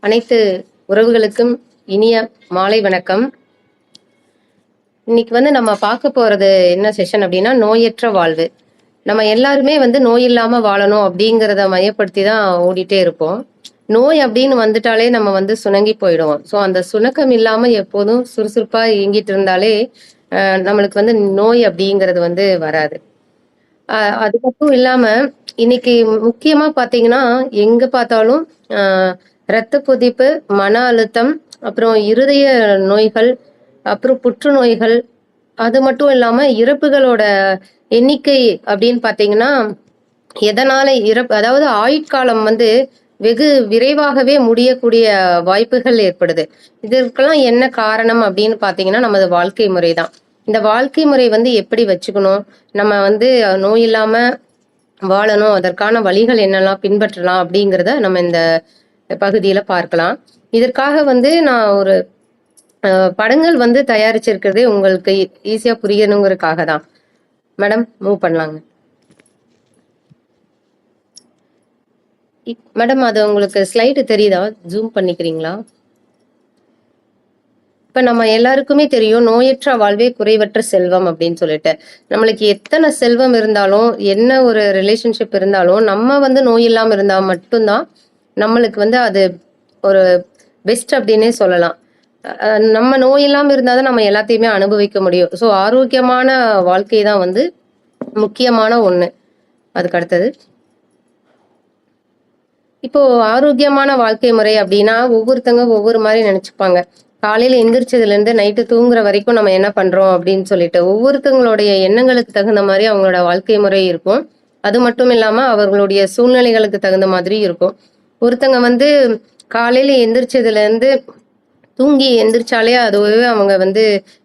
அனைத்து உறவுகளுக்கும் இனிய மாலை வணக்கம். இன்னைக்கு நம்ம பார்க்க போறது என்ன செஷன் அப்படின்னா, நோயற்ற வாழ்வு. நம்ம எல்லாருமே நோய் இல்லாம வாழணும் அப்படிங்கிறத மையப்படுத்தி தான் ஓடிட்டே இருப்போம். நோய் அப்படின்னு வந்துட்டாலே நம்ம சுணங்கி போயிடுவோம். ஸோ அந்த சுணக்கம் இல்லாம எப்போதும் சுறுசுறுப்பா இயங்கிட்டு இருந்தாலே நம்மளுக்கு நோய் அப்படிங்கிறது வராது. அது மட்டும் இல்லாம, இன்னைக்கு முக்கியமா பார்த்தீங்கன்னா, எங்க பார்த்தாலும் அ ரத்த கொதிப்பு, மன அழுத்தம், அப்புறம் இருதய நோய்கள், அப்புறம் புற்றுநோய்கள், அது மட்டும் இல்லாம இறப்புகளோட எண்ணிக்கை அப்படின்னு பார்த்தீங்கன்னா, எதனால அதாவது ஆயுட்காலம் வெகு விரைவாகவே முடியக்கூடிய வாய்ப்புகள் ஏற்படுது. இதற்கெல்லாம் என்ன காரணம் அப்படின்னு பார்த்தீங்கன்னா, நமது வாழ்க்கை முறை தான். இந்த வாழ்க்கை முறை எப்படி வச்சுக்கணும்? நம்ம நோய் இல்லாம வாழணும். அதற்கான வழிகள் என்னெல்லாம் பின்பற்றலாம் அப்படிங்கிறத நம்ம இந்த பகுதியில பார்க்கலாம். இதற்காக நான் ஒரு படங்கள் தயாரிச்சிருக்கிறதே உங்களுக்கு ஈஸியா புரியணுங்கிறதுக்காக தான். மேடம் மூவ் பண்ணலாங்க. மேடம் அது உங்களுக்கு ஸ்லைடு தெரியுதா? ஜூம் பண்ணிக்கிறீங்களா? இப்ப நம்ம எல்லாருக்குமே தெரியும் நோயற்ற வாழ்வே குறைவற்ற செல்வம் அப்படின்னு சொல்லிட்டு. நம்மளுக்கு எத்தனை செல்வம் இருந்தாலும், என்ன ஒரு ரிலேஷன்ஷிப் இருந்தாலும், நம்ம நோய் இல்லாம இருந்தா மட்டும்தான் நம்மளுக்கு அது ஒரு பெஸ்ட் அப்படின்னே சொல்லலாம். நம்ம நோய் இல்லாம இருந்தா தான் நம்ம எல்லாத்தையுமே அனுபவிக்க முடியும். ஸோ ஆரோக்கியமான வாழ்க்கை தான் முக்கியமான ஒண்ணு. அதுக்கு அடுத்தது. இப்போ ஆரோக்கியமான வாழ்க்கை முறை அப்படின்னா ஒவ்வொருத்தங்க ஒவ்வொரு மாதிரி நினைச்சுப்பாங்க. காலையில எந்திரிச்சதுல இருந்து நைட்டு தூங்குற வரைக்கும் நம்ம என்ன பண்றோம் அப்படின்னு சொல்லிட்டு ஒவ்வொருத்தங்களுடைய எண்ணங்களுக்கு தகுந்த மாதிரி அவங்களோட வாழ்க்கை முறை இருக்கும். அது மட்டும் இல்லாம அவர்களுடைய சூழ்நிலைகளுக்கு தகுந்த மாதிரி இருக்கும். ஒருத்தங்க காலையில எந்திரிச்சதுல இருந்து தூங்கி எந்திரிச்சாலே அதுவே அவங்க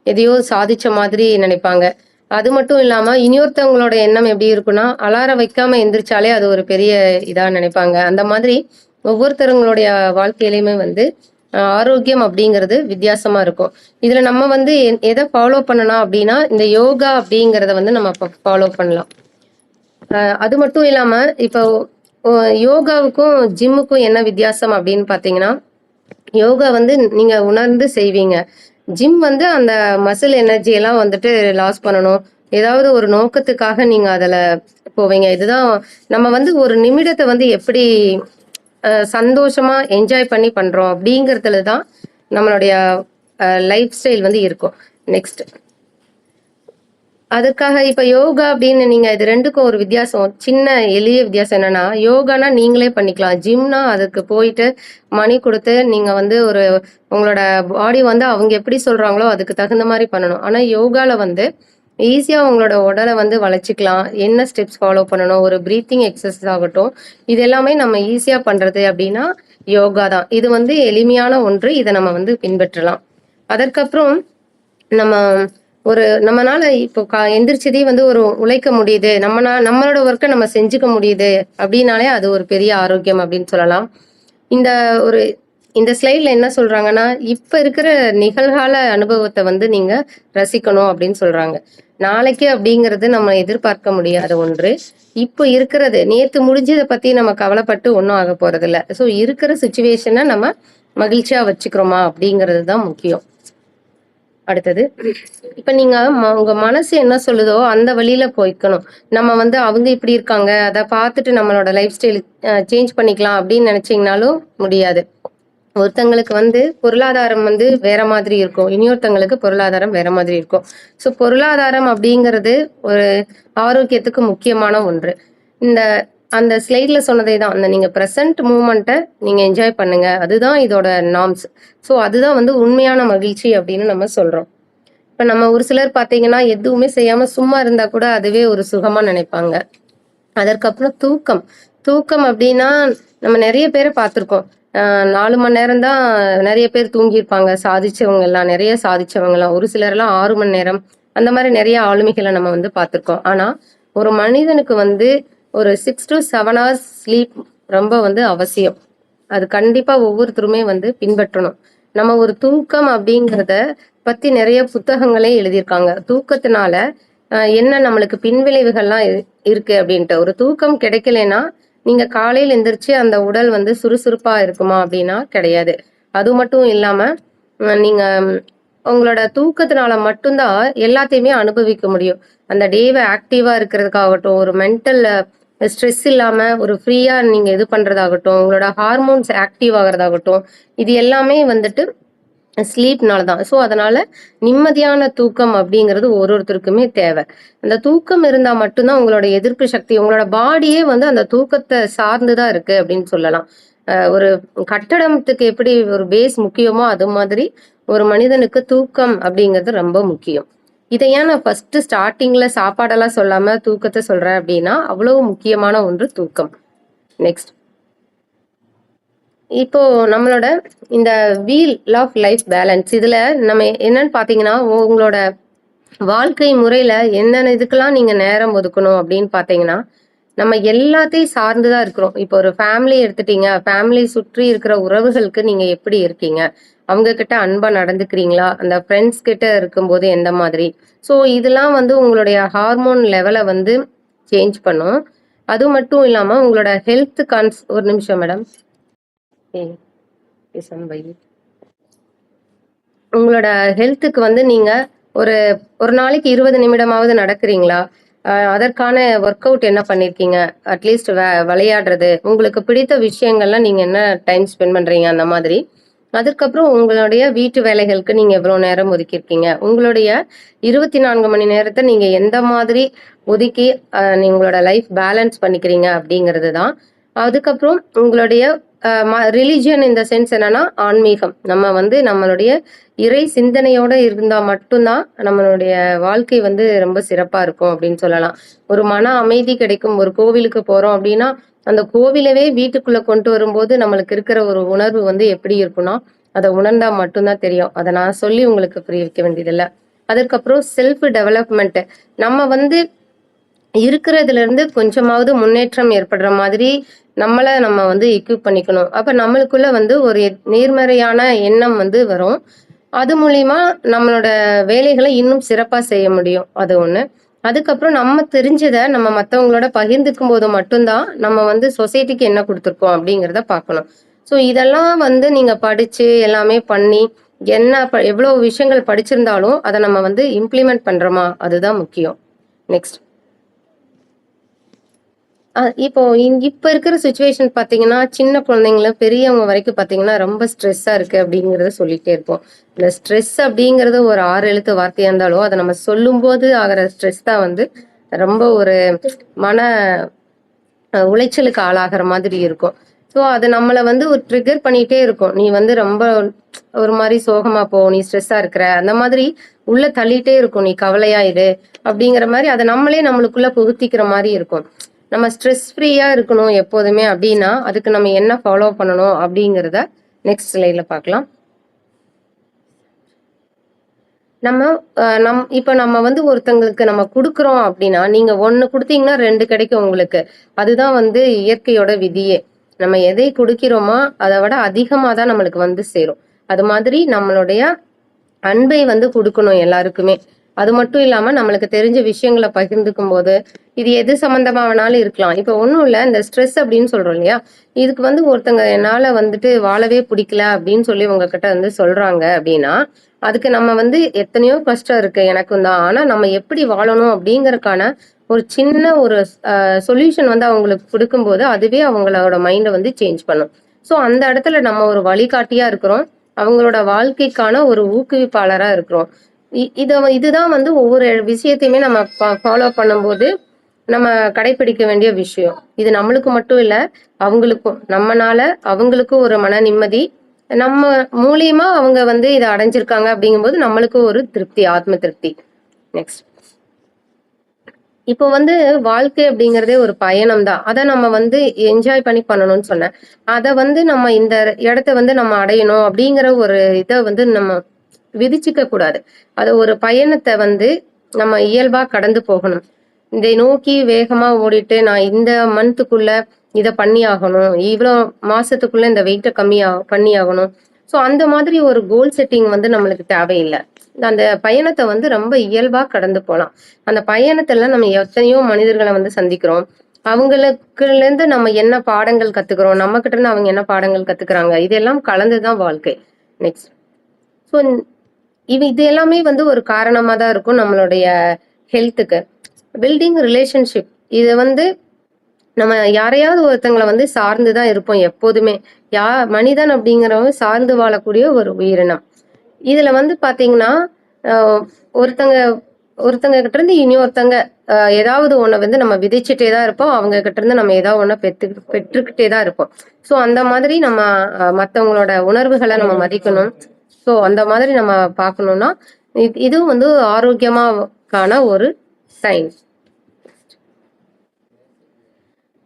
எதையோ சாதிச்ச மாதிரி நினைப்பாங்க. அது மட்டும் இல்லாம இனியொருத்தவங்களோட எண்ணம் எப்படி இருக்குன்னா, அலாரம் வைக்காம எந்திரிச்சாலே அது ஒரு பெரிய இதா நினைப்பாங்க. அந்த மாதிரி ஒவ்வொருத்தருங்களுடைய வாழ்க்கையிலயுமே ஆரோக்கியம் அப்படிங்கிறது வித்தியாசமா இருக்கும். இதுல நம்ம எதை ஃபாலோ பண்ணலாம் அப்படின்னா, இந்த யோகா அப்படிங்கிறத நம்ம ஃபாலோ பண்ணலாம். அது மட்டும் இல்லாம இப்போ யோகாவுக்கும் ஜிம்முக்கும் என்ன வித்தியாசம் அப்படின்னு பாத்தீங்கன்னா, யோகா நீங்க உணர்ந்து செய்வீங்க. ஜிம் அந்த மசில் எனர்ஜி எல்லாம் லாஸ் பண்ணணும். ஏதாவது ஒரு நோக்கத்துக்காக நீங்க அதுல போவீங்க. இதுதான் நம்ம ஒரு நிமிடத்தை எப்படி சந்தோஷமா என்ஜாய் பண்ணி பண்றோம் அப்படிங்கிறதுல தான் நம்மளுடைய லைஃப் ஸ்டைல் இருக்கும். நெக்ஸ்ட் அதுக்காக இப்ப யோகா அப்படின்னு நீங்க இது ரெண்டுக்கும் ஒரு வித்தியாசம், சின்ன எளிய வித்தியாசம் என்னன்னா, யோகானா நீங்களே பண்ணிக்கலாம். ஜிம்னா அதுக்கு போயிட்டு மணி கொடுத்து நீங்க ஒரு உங்களோட பாடி அவங்க எப்படி சொல்றாங்களோ அதுக்கு தகுந்த மாதிரி பண்ணணும். ஆனா யோகால ஈஸியா உங்களோட உடலை வளைச்சிக்கலாம். என்ன ஸ்டெப்ஸ் ஃபாலோ பண்ணணும், ஒரு பிரீத்திங் எக்ஸசைஸ் ஆகட்டும், இது எல்லாமே நம்ம ஈஸியா பண்றது அப்படின்னா யோகா தான். இது எளிமையான ஒன்று. இதை நம்ம பின்பற்றலாம். அதற்கப்புறம் நம்ம நம்மனால இப்போ எந்திரிச்சதே ஒரு உழைக்க முடியுது, நம்மளோட ஒர்க்கை நம்ம செஞ்சுக்க முடியுது அப்படின்னாலே அது ஒரு பெரிய ஆரோக்கியம் அப்படின்னு சொல்லலாம். இந்த ஒரு இந்த ஸ்லைட்ல என்ன சொல்றாங்கன்னா, இப்ப இருக்கிற நிகழ்கால அனுபவத்தை நீங்க ரசிக்கணும் அப்படின்னு சொல்றாங்க. நாளைக்கு அப்படிங்கிறது நம்ம எதிர்பார்க்க முடியாத ஒன்று. இப்போ இருக்கிறது நேத்து முடிஞ்சதை பத்தி நம்ம கவலைப்பட்டு ஒன்றும் ஆக போறது இல்லை. ஸோ இருக்கிற சுச்சுவேஷனை நம்ம மகிழ்ச்சியா வச்சுக்கிறோமா அப்படிங்கிறது தான் முக்கியம். அடுத்தது, இப்ப நீங்க உங்க மனசு என்ன சொல்லுதோ அந்த வழியில போய்க்கணும். நம்ம அவங்க இப்படி இருக்காங்க, அதை பார்த்துட்டு நம்மளோட லைஃப் ஸ்டைல் சேஞ்ச் பண்ணிக்கலாம் அப்படின்னு நினைச்சீங்கனாலும் முடியாது. ஒருத்தங்களுக்கு பொருளாதாரம் வேற மாதிரி இருக்கும், இனியொருத்தங்களுக்கு பொருளாதாரம் வேற மாதிரி இருக்கும். ஸோ பொருளாதாரம் அப்படிங்கிறது ஒரு ஆரோக்கியத்துக்கு முக்கியமான ஒன்று. இந்த அந்த ஸ்லைட்ல சொன்னதே தான், அந்த நீங்க ப்ரெசன்ட் மூமெண்ட்டை நீங்க என்ஜாய் பண்ணுங்க, அதுதான் இதோட நார்ம்ஸ். ஸோ அதுதான் உண்மையான மகிழ்ச்சி அப்படின்னு நம்ம சொல்றோம். இப்ப நம்ம ஒரு சிலர் பார்த்தீங்கன்னா எதுவுமே செய்யாம சும்மா இருந்தா கூட அதுவே ஒரு சுகமா நினைப்பாங்க. அதற்கப்புறம் தூக்கம். தூக்கம் அப்படின்னா நம்ம நிறைய பேரை பார்த்துருக்கோம். 4 மணி நேரம் தான் நிறைய பேர் தூங்கியிருப்பாங்க. சாதிச்சவங்க எல்லாம், நிறைய சாதிச்சவங்கலாம். ஒரு சிலர்லாம் 6 மணி நேரம் அந்த மாதிரி நிறைய ஆளுமைகளை நம்ம வந்து பார்த்துருக்கோம். ஆனா ஒரு மனிதனுக்கு வந்து ஒரு 6 to 7 hours ஸ்லீப் ரொம்ப வந்து அவசியம். அது கண்டிப்பா ஒவ்வொருத்தருமே வந்து பின்பற்றணும். நம்ம ஒரு தூக்கம் அப்படிங்கிறத பத்தி நிறைய புத்தகங்களே எழுதியிருக்காங்க. தூக்கத்தினால என்ன நம்மளுக்கு பின்விளைவுகள்லாம் இருக்கு அப்படின்ட்டு. ஒரு தூக்கம் கிடைக்கலைன்னா நீங்க காலையில எந்திரிச்சு அந்த உடல் வந்து சுறுசுறுப்பா இருக்குமா அப்படின்னா கிடையாது. அது மட்டும் இல்லாம நீங்க உங்களோட தூக்கத்தினால மட்டும்தான் எல்லாத்தையுமே அனுபவிக்க முடியும். அந்த டேவை ஆக்டிவா இருக்கிறதுக்காகட்டும், ஒரு மென்டல் ஸ்ட்ரெஸ் இல்லாம ஒரு ஃப்ரீயா நீங்க இது பண்றதாகட்டும், உங்களோட ஹார்மோன்ஸ் ஆக்டிவ் ஆகுறதாகட்டும், இது எல்லாமே வந்துட்டு ஸ்லீப்னால தான். ஸோ அதனால நிம்மதியான தூக்கம் அப்படிங்கிறது ஒருத்தருக்குமே தேவை. அந்த தூக்கம் இருந்தா மட்டும்தான் உங்களோட எதிர்ப்பு சக்தி, உங்களோட பாடியே வந்து அந்த தூக்கத்தை சார்ந்துதான் இருக்கு அப்படின்னு சொல்லலாம். ஒரு கட்டடத்துக்கு எப்படி ஒரு பேஸ் முக்கியமோ அது மாதிரி ஒரு மனிதனுக்கு தூக்கம் அப்படிங்கிறது ரொம்ப முக்கியம். இதை ஏன் நான் ஃபர்ஸ்ட் ஸ்டார்டிங்ல சாப்பாடெல்லாம் சொல்லாம தூக்கத்தை சொல்றேன் அப்படின்னா, அவ்வளவு முக்கியமான ஒன்று தூக்கம். நெக்ஸ்ட், இப்போ நம்மளோட இந்த வீல் ஆஃப் லைஃப் பேலன்ஸ் இதுல நம்ம என்னன்னு பாத்தீங்கன்னா, உங்களோட வாழ்க்கை முறையில என்னென்ன இதுக்கெல்லாம் நீங்க நேரம் ஒதுக்கணும் அப்படின்னு பாத்தீங்கன்னா, நம்ம எல்லாத்தையும் சார்ந்துதான் இருக்கிறோம். இப்போ ஒரு ஃபேமிலி எடுத்துட்டீங்க, ஃபேமிலி சுற்றி இருக்கிற உறவுகளுக்கு நீங்க எப்படி இருக்கீங்க, அவங்க கிட்ட அன்பா நடந்துக்கிறீங்களா, அந்த ஃப்ரெண்ட்ஸ் கிட்ட இருக்கும்போது எந்த மாதிரி. ஸோ இதெல்லாம் வந்து உங்களுடைய ஹார்மோன் லெவலை வந்து சேஞ்ச் பண்ணும். அது மட்டும் இல்லாம உங்களோட ஹெல்த் ஒரு நிமிஷம் மேடம். உங்களோட ஹெல்த்துக்கு வந்து நீங்க ஒரு ஒரு நாளைக்கு 20 நிமிடமாவது நடக்கிறீங்களா? அதற்கான ஒர்க் அவுட் என்ன பண்ணிருக்கீங்க? அட்லீஸ்ட் விளையாடுறது, உங்களுக்கு பிடித்த விஷயங்கள்லாம் நீங்க என்ன டைம் ஸ்பெண்ட் பண்றீங்க அந்த மாதிரி. அதுக்கப்புறம் உங்களுடைய வீட்டு வேலைகளுக்கு நீங்க எவ்வளவு நேரம் ஒதுக்கியிருக்கீங்க? உங்களுடைய 24 மணி நேரத்தை நீங்க எந்த மாதிரி ஒதுக்கி உங்களோட லைஃப் பேலன்ஸ் பண்ணிக்கிறீங்க அப்படிங்கிறது தான். அதுக்கப்புறம் உங்களுடைய ரிலிஜியன் இந்த சென்ஸ் என்னன்னா ஆன்மீகம். நம்ம வந்து நம்மளுடைய இறை சிந்தனையோட இருந்தா மட்டும்தான் நம்மளுடைய வாழ்க்கை வந்து ரொம்ப சிறப்பா இருக்கும் அப்படின்னு சொல்லலாம். ஒரு மன அமைதி கிடைக்கும். ஒரு கோவிலுக்கு போறோம் அப்படின்னா அந்த கோவிலவே வீட்டுக்குள்ள கொண்டு வரும்போது நம்மளுக்கு இருக்கிற ஒரு உணர்வு வந்து எப்படி இருக்கும்னா அதை உணர்ந்தா மட்டும்தான் தெரியும். அதை நான் சொல்லி உங்களுக்கு புரிய வைக்க வேண்டியதில்லை. அதுக்கப்புறம் செல்ஃப் டெவலப்மெண்ட். நம்ம வந்து இருக்கிறதுல இருந்து கொஞ்சமாவது முன்னேற்றம் ஏற்படுற மாதிரி நம்ம வந்து எக்யூப் பண்ணிக்கணும். அப்ப நம்மளுக்குள்ள வந்து ஒரு நேர்மறையான எண்ணம் வந்து வரும். அது மூலியமா நம்மளோட வேலைகளை இன்னும் சிறப்பா செய்ய முடியும். அது ஒண்ணு. அதுக்கப்புறம் நம்ம தெரிஞ்சதை நம்ம மற்றவங்களோட பகிர்ந்துக்கும் போது மட்டும்தான் நம்ம வந்து சொசைட்டிக்கு என்ன கொடுத்துருக்கோம் அப்படிங்கிறத பார்க்கணும். ஸோ இதெல்லாம் வந்து நீங்க படிச்சு எல்லாமே பண்ணி என்ன எவ்வளவு விஷயங்கள் படிச்சிருந்தாலும் அதை நம்ம வந்து இம்ப்ளிமெண்ட் பண்றோமா அதுதான் முக்கியம். நெக்ஸ்ட், இப்போ இப்ப இருக்கிற சுச்சுவேஷன் பாத்தீங்கன்னா சின்ன குழந்தைங்கள பெரியவங்க வரைக்கும் பாத்தீங்கன்னா ரொம்ப ஸ்ட்ரெஸ்ஸா இருக்கு அப்படிங்கறத சொல்லிட்டே இருப்போம். இந்த ஸ்ட்ரெஸ் அப்படிங்கறது ஒரு 6 எழுத்து வார்த்தையா இருந்தாலும் அதை நம்ம சொல்லும் போது ஆகிற ஸ்ட்ரெஸ் தான் வந்து ரொம்ப ஒரு மன உளைச்சலுக்கு ஆளாகிற மாதிரி இருக்கும். ஸோ அது நம்மளை வந்து ஒரு ட்ரிகர் பண்ணிட்டே இருக்கும். நீ வந்து ரொம்ப ஒரு மாதிரி சோகமா போ, நீ ஸ்ட்ரெஸ்ஸா இருக்கிற அந்த மாதிரி உள்ள தள்ளிட்டே இருக்கும். நீ கவலையா இரு அப்படிங்கிற மாதிரி அதை நம்மளே நம்மளுக்குள்ள புகுத்திக்கிற மாதிரி இருக்கும். நம்ம ஸ்ட்ரெஸ் ஃப்ரீயா இருக்கணும் எப்போதுமே அப்படின்னா அதுக்கு நம்ம என்ன ஃபாலோ பண்ணணும் அப்படிங்கிறத நெக்ஸ்ட் ஸ்லைட்ல பார்க்கலாம். இப்ப நம்ம வந்து ஒருத்தங்களுக்கு நம்ம கொடுக்குறோம் அப்படின்னா நீங்க 1 கொடுத்தீங்கன்னா 2 கிடைக்கும் உங்களுக்கு. அதுதான் வந்து இயற்கையோட விதியே. நம்ம எதை கொடுக்கிறோமோ அதை விட அதிகமா தான் நம்மளுக்கு வந்து சேரும். அது மாதிரி நம்மளுடைய அன்பை வந்து கொடுக்கணும் எல்லாருக்குமே. அது மட்டும் இல்லாம நம்மளுக்கு தெரிஞ்ச விஷயங்களை பகிர்ந்துக்கும் போது இது எது சம்பந்தமா வேணாலும் இருக்கலாம். இப்ப ஒண்ணும் இல்ல, இந்த ஸ்ட்ரெஸ் அப்படின்னு சொல்றோம் இல்லையா, இதுக்கு வந்து ஒருத்தங்க என்னால வந்துட்டு வாழவே பிடிக்கல அப்படின்னு சொல்லி உங்ககிட்ட வந்து சொல்றாங்க அப்படின்னா அதுக்கு நம்ம வந்து எத்தனையோ கஷ்டம் இருக்கு எனக்கும் தான். ஆனா நம்ம எப்படி வாழணும் அப்படிங்கறதுக்கான ஒரு சின்ன ஒரு சொல்யூஷன் வந்து அவங்களுக்கு கொடுக்கும்போது அதுவே அவங்களோட மைண்டை வந்து சேஞ்ச் பண்ணும். ஸோ அந்த இடத்துல நம்ம ஒரு வழிகாட்டியா இருக்கிறோம், அவங்களோட வாழ்க்கைக்கான ஒரு ஊக்குவிப்பாளரா இருக்கிறோம். இதுதான் வந்து ஒவ்வொரு விஷயத்தையுமே நம்ம ஃபாலோ பண்ணும்போது நம்ம கடைபிடிக்க வேண்டிய விஷயம். இது நம்மளுக்கு மட்டும் இல்ல, அவங்களுக்கும். நம்மனால அவங்களுக்கும் ஒரு மன நிம்மதி, நம்ம மூலியமா அவங்க வந்து இதை அடைஞ்சிருக்காங்க அப்படிங்கும்போது நம்மளுக்கும் ஒரு திருப்தி, ஆத்ம திருப்தி. நெக்ஸ்ட், இப்போ வந்து வாழ்க்கை அப்படிங்கிறதே ஒரு பயணம் தான். அத நம்ம வந்து என்ஜாய் பண்ணி பண்ணணும்னு சொன்னேன். அத வந்து நம்ம இந்த இடத்த வந்து நம்ம அடையணும் அப்படிங்கிற ஒரு இத வந்து நம்ம விதிச்சுக்க கூடாது. அது ஒரு பயணத்த வந்து நம்ம இயல்பா கடந்து போகணும். இதை நோக்கி வேகமா ஓடிட்டு, நான் இந்த மந்த்துக்குள்ள இத பண்ணியாகணும். இவ்ளோ மாசத்துக்குள்ள இந்த வெயிட்ட பண்ணியாகணும். ஸோ அந்த மாதிரி ஒரு கோல் செட்டிங் வந்து நம்மளுக்கு தேவையில்ல. அந்த பயணத்த வந்து ரொம்ப இயல்பா கடந்து போலாம். அந்த பயணத்துல நம்ம எத்தனையோ மனிதர்கள வந்து சந்திக்கிறோம். அவங்களுக்குலேருந்து நம்ம என்ன பாடங்கள் கத்துக்கிறோம்? நம்மகிட்ட இருந்து அவங்க என்ன பாடங்கள் கத்துக்கிறாங்க? இதெல்லாம் கலந்து தான் வாழ்க்கை. நெக்ஸ்ட். ஸோ இது எல்லாமே வந்து ஒரு காரணமா தான் இருக்கும் நம்மளுடைய ஹெல்த்துக்கு. பில்டிங் ரிலேஷன்ஷிப் இது வந்து நம்ம யாரையாவது ஒருத்தங்கள வந்து சார்ந்து தான் இருப்போம் எப்போதுமே. யா மனிதன் அப்படிங்கிறவங்க சார்ந்து வாழக்கூடிய ஒரு உயிரினம். இதுல வந்து பாத்தீங்கன்னா, அ ஒருத்தங்க ஒருத்தங்க கிட்ட இருந்து இனியொருத்தங்க ஏதாவது ஒண்ண வந்து நம்ம விதைச்சுட்டே தான் இருப்போம். அவங்க கிட்ட இருந்து நம்ம ஏதாவது ஒண்ண பெற்றுக்கிட்டே தான் இருப்போம். ஸோ அந்த மாதிரி நம்ம மத்தவங்களோட உணர்வுகள நம்ம மதிக்கணும். ஸோ அந்த மாதிரி நம்ம பார்க்கணும்னா, இதுவும் வந்து ஆரோக்கியமாக்கான ஒரு சைன்.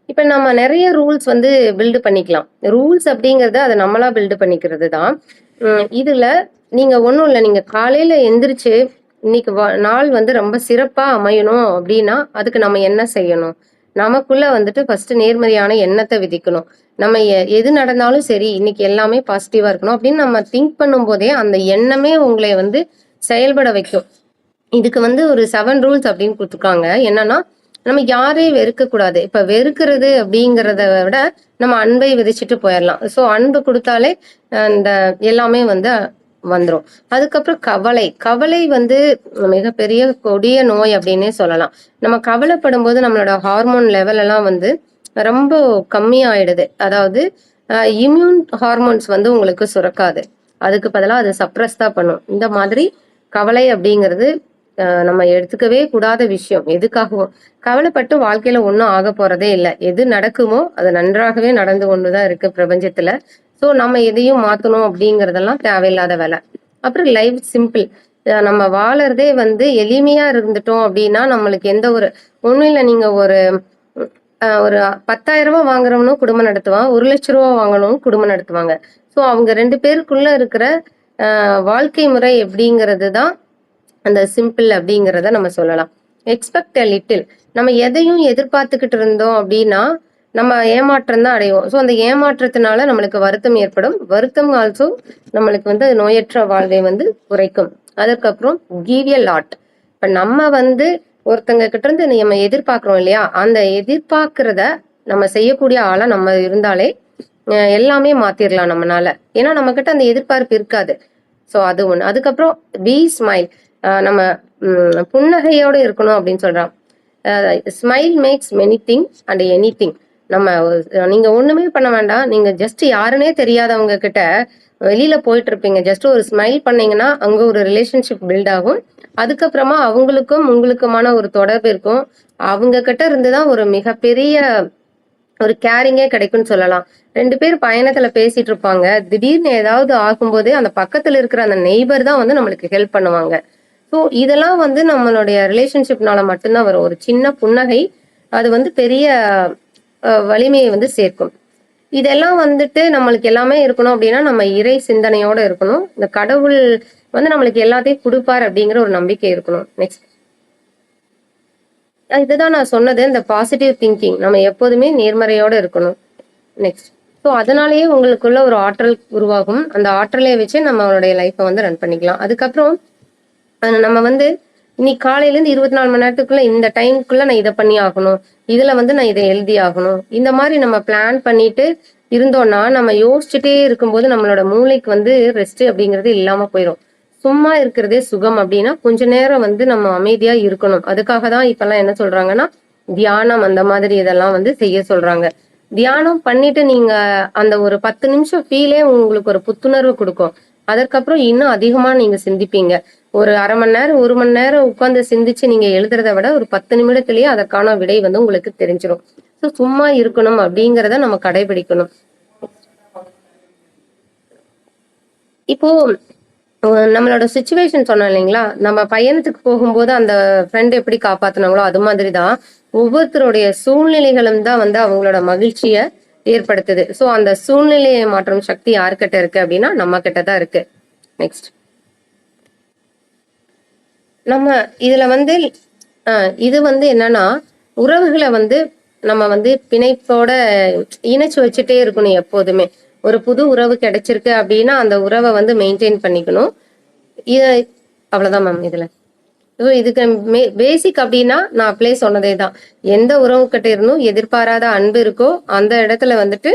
இப்ப நம்ம நெறைய ரூல்ஸ் வந்து பில்ட் பண்ணிக்கலாம். ரூல்ஸ் அப்படிங்கிறது அத நம்மளா பில்ட் பண்ணிக்கிறது தான். இதுல நீங்க ஒண்ணும் இல்ல. நீங்க காலையில எந்திரிச்சு இன்னைக்கு நாள் வந்து ரொம்ப சிறப்பா அமையணும் அப்படின்னா, அதுக்கு நம்ம என்ன செய்யணும்? நமக்குள்ள வந்துட்டு ஃபர்ஸ்ட் நேர்மறையான எண்ணத்த விதிக்கணும். நம்ம எது நடந்தாலும் சரி, இன்னைக்கு எல்லாமே பாசிட்டிவா இருக்கணும் அப்படின்னு நம்ம திங்க் பண்ணும்போதே, அந்த எண்ணமே உங்களை வந்து செயல்பட வைக்கும். இதுக்கு வந்து ஒரு 7 ரூல்ஸ் அப்படின்னு குடுத்துருக்காங்க. என்னன்னா, நம்ம யாரையும் வெறுக்கக்கூடாது. இப்ப வெறுக்கிறது அப்படிங்கிறத விட, நம்ம அன்பை விதைச்சுட்டு போயிரலாம். ஸோ அன்பு குடுத்தாலே, இந்த எல்லாமே வந்து வந்துரும். அதுக்கப்புறம் கவலை. கவலை வந்து மிகப்பெரிய கொடிய நோய் அப்படின்னே சொல்லலாம். நம்ம கவலைப்படும்போது நம்மளோட ஹார்மோன் லெவல் எல்லாம் வந்து ரொம்ப கம்மியாயிடுது. அதாவது இம்யூன் ஹார்மோன்ஸ் வந்து உங்களுக்கு சுரக்காது. அதுக்கு பதிலா அது சப்ரஸ் தான் பண்ணும். இந்த மாதிரி கவலை அப்படிங்கிறது நம்ம எடுத்துக்கவே கூடாத விஷயம். எதுக்காகவும் கவலைப்பட்டு வாழ்க்கையில ஒண்ணும் ஆக போறதே இல்ல. எது நடக்குமோ அது நன்றாகவே நடந்து கொண்டுதான் இருக்கு பிரபஞ்சத்துல. சோ நம்ம எதையும் மாத்தணும் அப்படிங்கறதெல்லாம் தேவையில்லாத வேலை. அப்புறம் லைஃப் சிம்பிள். நம்ம வாழறதே வந்து எளிமையா இருந்துட்டோம் அப்படின்னா நம்மளுக்கு எந்த ஒரு ஒண்ணும் இல்ல. நீங்க ஒரு 10,000 வாங்குறவனும் குடும்பம் நடத்துவான். 1,00,000 வாங்கணும் குடும்பம் நடத்துவாங்க. சோ அவங்க 2 பேருக்குள்ள இருக்கிற வாழ்க்கை முறை எப்படிங்கிறது தான் அந்த சிம்பிள் அப்படிங்கிறத நம்ம சொல்லலாம். Expect a little. நம்ம எதையும் எதிர்பார்த்துக்கிட்டு இருந்தோம் அப்படின்னா நம்ம ஏமாற்றம் தான் அடைவோம். ஸோ அந்த ஏமாற்றத்தினால நம்மளுக்கு வருத்தம் ஏற்படும். வருத்தம் ஆல்சோ நம்மளுக்கு வந்து நோயற்ற வாழ்வை வந்து குறைக்கும். அதுக்கப்புறம் கிவ் எ லாட். இப்ப நம்ம வந்து ஒருத்தங்க கிட்ட இருந்து நம்ம எதிர்பார்க்கிறோம் இல்லையா? அந்த எதிர்பார்க்கிறத நம்ம செய்யக்கூடிய ஆளா நம்ம இருந்தாலே எல்லாமே மாத்திரலாம் நம்மனால. ஏன்னா நம்ம கிட்ட அந்த எதிர்பார்ப்பு இருக்காது. ஸோ அது ஒண்ணு. அதுக்கப்புறம் பி ஸ்மைல். நம்ம புன்னகையோட இருக்கணும் அப்படின்னு சொல்றான். Smile maths many thing and any thing. நம்ம நீங்க ஒண்ணுமே பண்ண வேண்டாம். நீங்க ஜஸ்ட் யாருன்னே தெரியாதவங்க கிட்ட வெளியில போயிட்டு இருப்பீங்க. ஜஸ்ட் ஒரு ஸ்மைல் பண்ணீங்கன்னா அங்க ஒரு ரிலேஷன்ஷிப் பில்ட் ஆகும். அதுக்கப்புறமா அவங்களுக்கும் உங்களுக்குமான ஒரு தொடர்பு இருக்கும். அவங்க கிட்ட இருந்துதான் ஒரு மிகப்பெரிய ஒரு கேரிங்கே கிடைக்கும்னு சொல்லலாம். 2 பேர் பயணத்துல பேசிட்டு இருப்பாங்க. திடீர்னு ஏதாவது ஆகும்போதே அந்த பக்கத்துல இருக்கிற அந்த நெய்பர் தான் வந்து நம்மளுக்கு ஹெல்ப் பண்ணுவாங்க. ஸோ இதெல்லாம் வந்து நம்மளுடைய ரிலேஷன்ஷிப்னால மட்டும்தான் வரும். ஒரு சின்ன புன்னகை அது வந்து பெரிய வலிமையை வந்து சேர்க்கும். இதெல்லாம் வந்துட்டு நம்மளுக்கு எல்லாமே இருக்கணும் அப்படின்னா நம்ம இறை சிந்தனையோட இருக்கணும். இந்த கடவுள் வந்து நம்மளுக்கு எல்லாத்தையும் கொடுப்பார் அப்படிங்கிற ஒரு நம்பிக்கை இருக்கணும். நெக்ஸ்ட். இதுதான் நான் சொன்னது. இந்த பாசிட்டிவ் திங்கிங் நம்ம எப்போதுமே நேர்மறையோட இருக்கணும். நெக்ஸ்ட். ஸோ அதனாலேயே உங்களுக்குள்ள ஒரு ஆற்றல் உருவாகும். அந்த ஆற்றலை வச்சு நம்மளுடைய லைஃப்பை வந்து ரன் பண்ணிக்கலாம். அதுக்கப்புறம் நம்ம வந்து இன்னைக்கு காலையிலேருந்து 24 மணி நேரத்துக்குள்ள இந்த டைமுக்குள்ள நான் இதை பண்ணி ஆகணும். இதுல வந்து நான் இதை எழுதி ஆகணும். இந்த மாதிரி நம்ம பிளான் பண்ணிட்டு இருந்தோம்னா நம்ம யோசிச்சுட்டே இருக்கும்போது நம்மளோட மூளைக்கு வந்து ரெஸ்ட் அப்படிங்கிறது இல்லாம போயிடும். சும்மா இருக்கிறதே சுகம் அப்படின்னா கொஞ்ச நேரம் வந்து நம்ம அமைதியா இருக்கணும். அதுக்காக தான் இப்பெல்லாம் என்ன சொல்றாங்கன்னா தியானம் அந்த மாதிரி இதெல்லாம் வந்து செய்ய சொல்றாங்க. தியானம் பண்ணிட்டு நீங்க அந்த ஒரு 10 நிமிஷம் ஃபீலே உங்களுக்கு ஒரு புத்துணர்வு கொடுக்கும். அதற்கப்புறம் இன்னும் அதிகமா நீங்க சிந்திப்பீங்க. ஒரு 1/2 மணி நேரம் 1 மணி நேரம் உட்கார்ந்து சிந்திச்சு நீங்க எழுதுறதை விட ஒரு 10 நிமிடத்திலேயே அதற்கான விடை வந்து உங்களுக்கு தெரிஞ்சிடும். ஸோ சும்மா இருக்கணும் அப்படிங்கிறத நம்ம கடைபிடிக்கணும். இப்போ நம்மளோட சிச்சுவேஷன் சொன்னோம் இல்லைங்களா? நம்ம பயணத்துக்கு போகும்போது அந்த ஃப்ரெண்ட் எப்படி காப்பாத்துனாங்களோ, அது மாதிரி தான் ஒவ்வொருத்தருடைய சூழ்நிலைகளும் தான் வந்து அவங்களோட மகிழ்ச்சிய ஏற்படுத்துது. ஸோ அந்த சூழ்நிலையை மாற்றும் சக்தி யார்கிட்ட இருக்கு அப்படின்னா, நம்ம கிட்ட தான் இருக்கு. நெக்ஸ்ட். நம்ம இதுல வந்து இது வந்து என்னன்னா, உறவுகள வந்து நம்ம வந்து பிணைப்போட இணைச்சு வச்சுட்டே இருக்கணும் எப்போதுமே. ஒரு புது உறவு கிடைச்சிருக்கு அப்படின்னா, அந்த உறவ வந்து மெயின்டெயின் பண்ணிக்கணும். இத அவ்வளவுதான் மேம் இதுல. இதுக்கு பேசிக் அப்படின்னா நான் அப்படியே சொன்னதே தான். எந்த உறவுகிட்ட இருந்தும் எதிர்பாராத அன்பு இருக்கோ, அந்த இடத்துல வந்துட்டு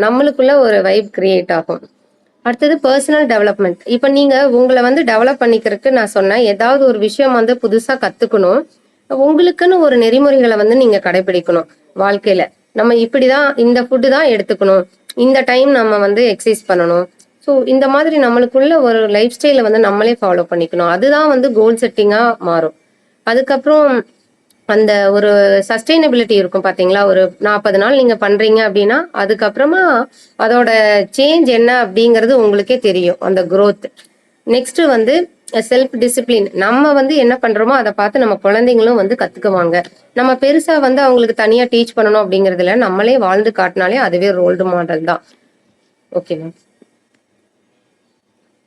நம்மளுக்குள்ள ஒரு வைப் கிரியேட் ஆகும். அடுத்தது பர்சனல் டெவலப்மெண்ட். இப்ப நீங்க உங்களை வந்து டெவலப் பண்ணிக்கிறதுக்கு நான் சொன்னேன். ஏதாவது ஒரு விஷயம் வந்து புதுசா கத்துக்கணும். உங்களுக்குன்னு ஒரு நெறிமுறைகளை வந்து நீங்க கடைபிடிக்கணும் வாழ்க்கையில. நம்ம இப்படிதான் இந்த ஃபுட்டு தான் எடுத்துக்கணும். இந்த டைம் நம்ம வந்து எக்ஸசைஸ் பண்ணணும். ஸோ இந்த மாதிரி நம்மளுக்குள்ள ஒரு லைஃப் ஸ்டைலை வந்து நம்மளே ஃபாலோ பண்ணிக்கணும். அதுதான் வந்து கோல் செட்டிங்கா மாறும். அதுக்கப்புறம் அந்த ஒரு சஸ்டைனபிலிட்டி இருக்கும் பாத்தீங்களா? ஒரு 40 நாள் நீங்க பண்றீங்க அப்படின்னா, அதுக்கப்புறமா அதோட சேஞ்ச் என்ன அப்படிங்கிறது உங்களுக்கே தெரியும். அந்த குரோத். நெக்ஸ்ட் வந்து செல்ஃப் டிசிப்ளின். நம்ம வந்து என்ன பண்றோமோ அதை பார்த்து நம்ம குழந்தைங்களும் வந்து கத்துக்குவாங்க. நம்ம பெருசா வந்து அவங்களுக்கு தனியா டீச் பண்ணணும் அப்படிங்கறதுல நம்மளே வாழ்ந்து காட்டினாலே அதுவே ரோல் மாடல் தான். Okay ma'am.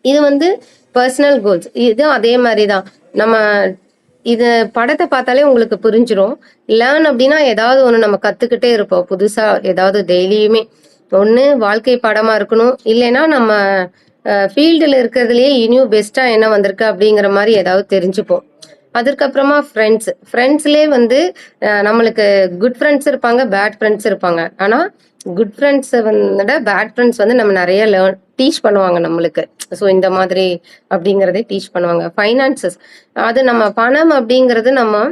இது வந்து பர்சனல் கோல்ஸ். இது அதே மாதிரி தான். நம்ம இது படத்தை பார்த்தாலே உங்களுக்கு புரிஞ்சிரும். லேர்ன் அப்படின்னா ஏதாவது ஒன்று நம்ம கத்துக்கிட்டே இருப்போம். புதுசா ஏதாவது டெய்லியுமே. ஒன்று வாழ்க்கை பாடமா இருக்கணும். இல்லைன்னா நம்ம ஃபீல்டில் இருக்கிறதுலயே இனியும் பெஸ்டா என்ன வந்திருக்கு அப்படிங்கிற மாதிரி ஏதாவது தெரிஞ்சுப்போம். அதுக்கப்புறமா ஃப்ரெண்ட்ஸ்லேயே வந்து நம்மளுக்கு குட் ஃப்ரெண்ட்ஸ் இருப்பாங்க, பேட் ஃப்ரெண்ட்ஸ் இருப்பாங்க. ஆனா குட் ஃப்ரெண்ட்ஸ் விட பேட் ஃப்ரெண்ட்ஸ் வந்து நம்ம நிறைய டீச் பண்ணுவாங்க நம்மளுக்கு. ஸோ இந்த மாதிரி அப்படிங்கிறதே டீச் பண்ணுவாங்க. ஃபைனான்சஸ், அது நம்ம பணம் அப்படிங்கிறது நம்ம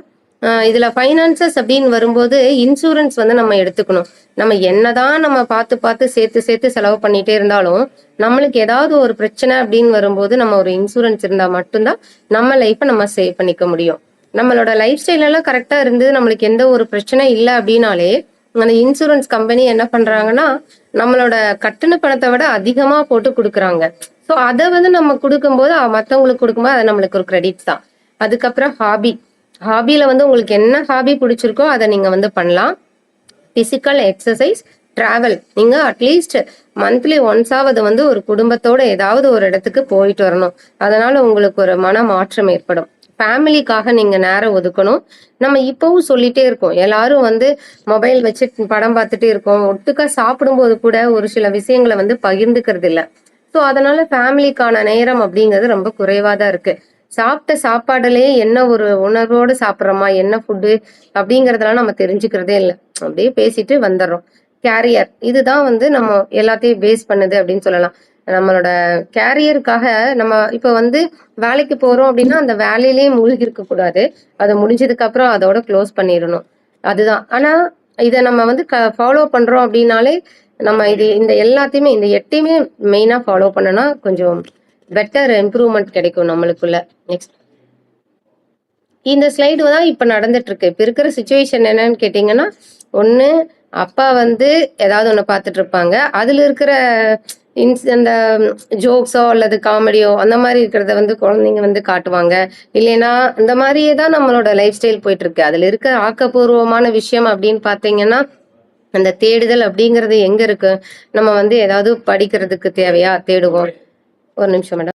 இதுல ஃபைனான்சஸ் அப்படின்னு வரும்போது இன்சூரன்ஸ் வந்து நம்ம எடுத்துக்கணும். நம்ம என்னதான் நம்ம பார்த்து பார்த்து சேர்த்து சேர்த்து செலவு பண்ணிட்டே இருந்தாலும் நம்மளுக்கு ஏதாவது ஒரு பிரச்சனை அப்படின்னு வரும்போது நம்ம ஒரு இன்சூரன்ஸ் இருந்தா மட்டும்தான் நம்ம லைஃப்பை நம்ம சேவ் பண்ணிக்க முடியும். நம்மளோட லைஃப் ஸ்டைல் எல்லாம் கரெக்டா இருந்து நம்மளுக்கு எந்த ஒரு பிரச்சனை இல்லை அப்படின்னாலே அந்த இன்சூரன்ஸ் கம்பெனி என்ன பண்றாங்கன்னா நம்மளோட கட்டண பணத்தை விட அதிகமா போட்டு கொடுக்குறாங்க. ஸோ அதை வந்து நம்ம கொடுக்கும்போது மற்றவங்களுக்கு கொடுக்கும்போது அது நம்மளுக்கு ஒரு கிரெடிட் தான். அதுக்கப்புறம் ஹாபியில வந்து உங்களுக்கு என்ன ஹாபி பிடிச்சிருக்கோ அதை நீங்க வந்து பண்ணலாம். Physical exercise, travel. நீங்க அட்லீஸ்ட் மந்த்லி ஒன்ஸாவது வந்து ஒரு குடும்பத்தோட ஏதாவது ஒரு இடத்துக்கு போயிட்டு வரணும். அதனால உங்களுக்கு ஒரு மன மாற்றம் ஏற்படும். ஃபேமிலிக்காக நீங்க நேரம் ஒதுக்கணும். நம்ம இப்பவும் சொல்லிட்டே இருக்கோம். எல்லாரும் வந்து மொபைல் வச்சு படம் பார்த்துட்டே இருக்கோம். ஒட்டுக்கா சாப்பிடும்போது கூட ஒரு சில விஷயங்களை வந்து பகிர்ந்துக்கிறது இல்லை. ஸோ அதனால ஃபேமிலிக்கான நேரம் அப்படிங்கிறது ரொம்ப குறைவா தான் இருக்கு. சாப்பிட்ட சாப்பாடுலயே என்ன ஒரு உணர்வோடு சாப்பிட்றோமா, என்ன ஃபுட்டு அப்படிங்கறதெல்லாம் நம்ம தெரிஞ்சுக்கிறதே இல்லை. அப்படியே பேசிட்டு வந்துடுறோம். கேரியர், இதுதான் வந்து நம்ம எல்லாத்தையும் பேஸ் பண்ணுது அப்படின்னு சொல்லலாம். நம்மளோட கேரியருக்காக நம்ம இப்ப வந்து வேலைக்கு போறோம் அப்படின்னா அந்த வேலையிலேயே மூழ்கி இருக்க கூடாது. அது முடிஞ்சதுக்கு அப்புறம் அதோட க்ளோஸ் பண்ணிடணும். அதுதான். ஆனா இதை நம்ம வந்து ஃபாலோ பண்றோம் அப்படின்னாலே நம்ம இந்த எல்லாத்தையுமே இந்த 8யுமே மெயினா ஃபாலோ பண்ணனா கொஞ்சம் பெட்டர் இம்ப்ரூவ்மெண்ட் கிடைக்கும் நம்மளுக்குள்ள. நெக்ஸ்ட். இந்த ஸ்லைடு தான் இப்ப நடந்துட்டு இருக்கு. இப்ப இருக்கிற சுச்சுவேஷன் என்னன்னு கேட்டீங்கன்னா, ஒண்ணு அப்பா வந்து ஏதாவது ஒண்ணு பார்த்துட்டு இருப்பாங்க. அதுல இருக்கிற அந்த ஜோக்ஸோ அல்லது காமெடியோ அந்த மாதிரி இருக்கிறத வந்து குழந்தைங்க வந்து காட்டுவாங்க. இல்லைன்னா இந்த மாதிரியே தான் நம்மளோட லைஃப் ஸ்டைல் போயிட்டு இருக்கு. அதுல இருக்க ஆக்கப்பூர்வமான விஷயம் அப்படின்னு பாத்தீங்கன்னா அந்த தேடுதல் அப்படிங்கிறது எங்க இருக்கு? நம்ம வந்து ஏதாவது படிக்கிறதுக்கு தேவையா தேடுவோம். ஒரு நிமிஷம் மேடம்.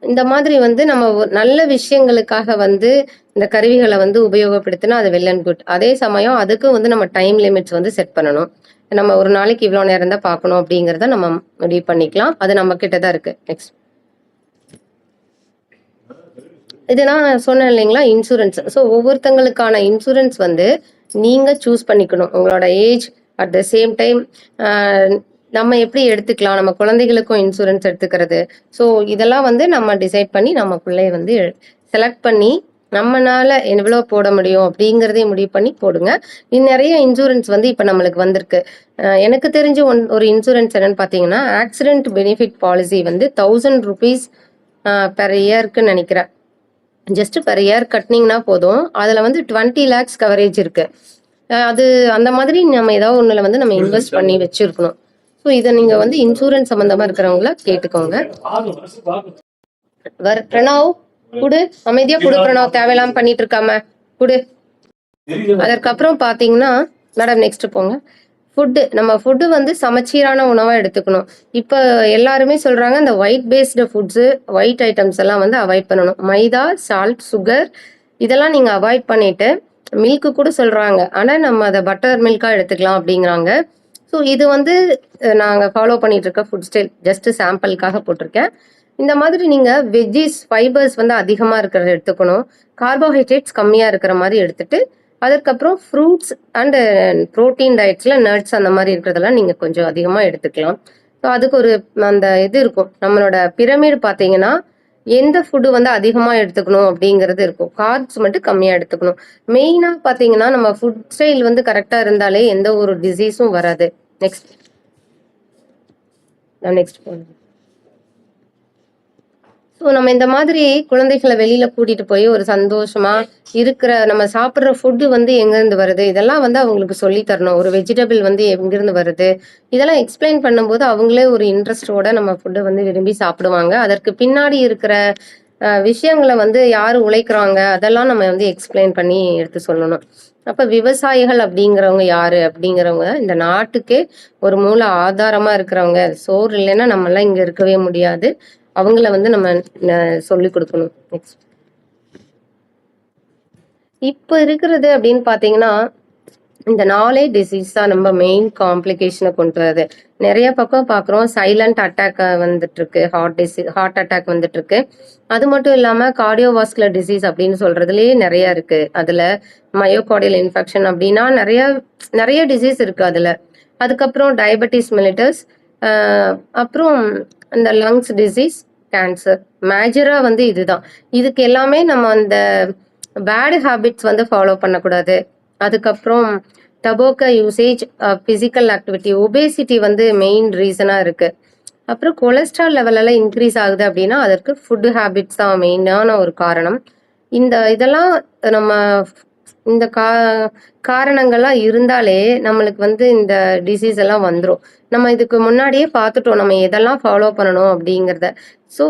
இந்த மாதிரி வந்து நம்ம நல்ல விஷயங்களுக்காக வந்து இந்த கருவிகளை வந்து உபயோகப்படுத்தினா அது வெல் அண்ட் குட். அதே சமயம் அதுக்கு வந்து நம்ம டைம் லிமிட்ஸ் வந்து செட் பண்ணணும். நம்ம ஒரு நாளைக்கு இவ்வளவு நேரம் தான் பார்க்கணும் அப்படிங்கறத நம்ம முடிவு பண்ணிக்கலாம். அது நம்ம கிட்டதான் இருக்கு. நெக்ஸ்ட். இது நான் சொன்னேன் இல்லைங்களா, இன்சூரன்ஸ். ஸோ ஒவ்வொருத்தங்களுக்கான இன்சூரன்ஸ் வந்து நீங்க சூஸ் பண்ணிக்கணும். உங்களோட age, at the same time நம்ம எப்படி எடுத்துக்கலாம், நம்ம குழந்தைகளுக்கும் இன்சூரன்ஸ் எடுத்துக்கிறது. ஸோ இதெல்லாம் வந்து நம்ம டிசைட் பண்ணி நமக்குள்ளே வந்து செலக்ட் பண்ணி நம்மனால எவ்வளோ போட முடியும் அப்படிங்கிறதையும் முடிவு பண்ணி போடுங்க. நிறைய இன்சூரன்ஸ் வந்து இப்போ நம்மளுக்கு வந்திருக்கு. எனக்கு தெரிஞ்ச ஒரு இன்சூரன்ஸ் என்னன்னு பார்த்தீங்கன்னா, ஆக்சிடென்ட் பெனிஃபிட் பாலிசி வந்து 1000 rupees பெர் இயர்க்குன்னு நினைக்கிறேன். ஜஸ்ட் பெர் இயர் கட்டினீங்கன்னா போதும். அதில் வந்து 20 lakhs கவரேஜ் இருக்கு. அது அந்த மாதிரி நம்ம ஏதாவது ஒண்ணுல வந்து நம்ம இன்வெஸ்ட் பண்ணி வச்சிருக்கணும். ஸோ இத நீங்க வந்து இன்சூரன்ஸ் சம்மந்தமா இருக்கிறவங்கள கேட்டுக்கோங்க. பிரணவ் குடு, அமைதியா குடு பிரணவ், தேவையில்லாம பண்ணிட்டு இருக்காம குடு. அதற்கப்புறம் பாத்தீங்கன்னா மேடம் நெக்ஸ்ட் போங்க. ஃபுட்டு வந்து சமச்சீரான உணவா எடுத்துக்கணும். இப்ப எல்லாருமே சொல்றாங்க இந்த white based foods, white items எல்லாம் வந்து அவாய்ட் பண்ணணும். மைதா, சால்ட், சுகர் இதெல்லாம் நீங்க அவாய்ட் பண்ணிட்டு, மில்க் கூட சொல்றாங்க. ஆனா நம்ம அத பட்டர் மில்க்கா எடுத்துக்கலாம் அப்படிங்கிறாங்க. ஸோ இது வந்து நாங்க ஃபாலோ பண்ணிட்டு இருக்க ஃபுட் ஸ்டைல். ஜஸ்ட் சாம்பிளுக்காக போட்டிருக்கேன். இந்த மாதிரி நீங்க வெஜ்ஜீஸ், ஃபைபர்ஸ் வந்து அதிகமா இருக்கிறத எடுத்துக்கணும். கார்போஹைட்ரேட்ஸ் கம்மியா இருக்கிற மாதிரி எடுத்துட்டு, அதற்கப்புறம் ஃப்ரூட்ஸ் அண்ட் புரோட்டீன் டயட்ஸ்ல நட்ஸ் அந்த மாதிரி இருக்கிறதெல்லாம் நீங்க கொஞ்சம் அதிகமா எடுத்துக்கலாம். ஸோ அதுக்கு ஒரு அந்த இது இருக்கும். நம்மளோட பிரமிட் பார்த்தீங்கன்னா, எந்த ஃபுட்டு வந்து அதிகமா எடுத்துக்கணும் அப்படிங்கிறது இருக்கும். கார்ப்ஸ் மட்டும் கம்மியா எடுத்துக்கணும். மெயினா பார்த்தீங்கன்னா, நம்ம ஃபுட் ஸ்டைல் வந்து கரெக்ட்டா இருந்தாலே எந்த ஒரு டிசீஸும் வராது. நெக்ஸ்ட் நெக்ஸ்ட் போங்க. ஸோ நம்ம இந்த மாதிரி குழந்தைகள வெளியில கூட்டிட்டு போய் ஒரு சந்தோஷமா இருக்கிற நம்ம சாப்பிடுற ஃபுட்டு வந்து எங்கேருந்து வருது? இதெல்லாம் வந்து அவங்களுக்கு சொல்லி தரணும். ஒரு வெஜிடபிள் வந்து எங்கிருந்து வருது? இதெல்லாம் எக்ஸ்பிளைன் பண்ணும்போது அவங்களே ஒரு இன்ட்ரெஸ்ட்டோட நம்ம ஃபுட்ட வந்து விரும்பி சாப்பிடுவாங்க. அதற்கு பின்னாடி இருக்கிற விஷயங்கள வந்து யாரு உழைக்கிறாங்க? அதெல்லாம் நம்ம வந்து எக்ஸ்பிளைன் பண்ணி எடுத்து சொல்லணும். அப்ப விவசாயிகள் அப்படிங்கிறவங்க யாரு? அப்படிங்கிறவங்க இந்த நாட்டுக்கே ஒரு மூல ஆதாரமா இருக்கிறவங்க. சோறு இல்லைன்னா நம்மலாம் இங்க இருக்கவே முடியாது. அவங்கள வந்து நம்ம சொல்லிக் கொடுக்கணும். நெக்ஸ்ட் இப்ப இருக்கிறது அப்படின்னு பாத்தீங்கன்னா, இந்த 4 டிசீஸ் தான் நம்ம மெயின் காம்ப்ளிகேஷனை கொண்டு வருது. நிறைய பக்கம் பார்க்குறோம் சைலண்ட் அட்டாக் வந்துட்டு இருக்கு. ஹார்ட் அட்டாக் வந்துட்டு இருக்கு. அது மட்டும் இல்லாம கார்டியோவாஸ்குலர் டிசீஸ் அப்படின்னு சொல்றதுலயே நிறைய இருக்கு. அதுல மயோகார்டியல் இன்ஃபெக்ஷன் அப்படின்னா நிறைய நிறைய டிசீஸ் இருக்கு அதுல. அதுக்கப்புறம் டயபெட்டிஸ் மெலிட்டஸ், அப்புறம் இந்த லங்ஸ் டிசீஸ், கேன்சர். மேஜரா வந்து இதுதான். இதுக்கு எல்லாமே நம்ம அந்த பேட் ஹேபிட்ஸ் வந்து ஃபாலோ பண்ணக்கூடாது. அதுக்கப்புறம் டபோக்கோ யூசேஜ், பிசிக்கல் ஆக்டிவிட்டி, ஒபேசிட்டி வந்து மெயின் ரீசனா இருக்கு. அப்புறம் கொலஸ்ட்ரால் லெவல் எல்லாம் இன்க்ரீஸ் ஆகுது அப்படின்னா அதற்கு ஃபுட் ஹேபிட்ஸ் தான் மெயினான ஒரு காரணம். இதெல்லாம் நம்ம இந்த காரணங்கள்லாம் இருந்தாலே நம்மளுக்கு வந்து இந்த டிசீஸ் எல்லாம் வந்துடும். நம்ம இதுக்கு முன்னாடியே பார்த்துட்டோம் நம்ம எதெல்லாம் ஃபாலோ பண்ணணும் அப்படிங்கிறத. ஸோ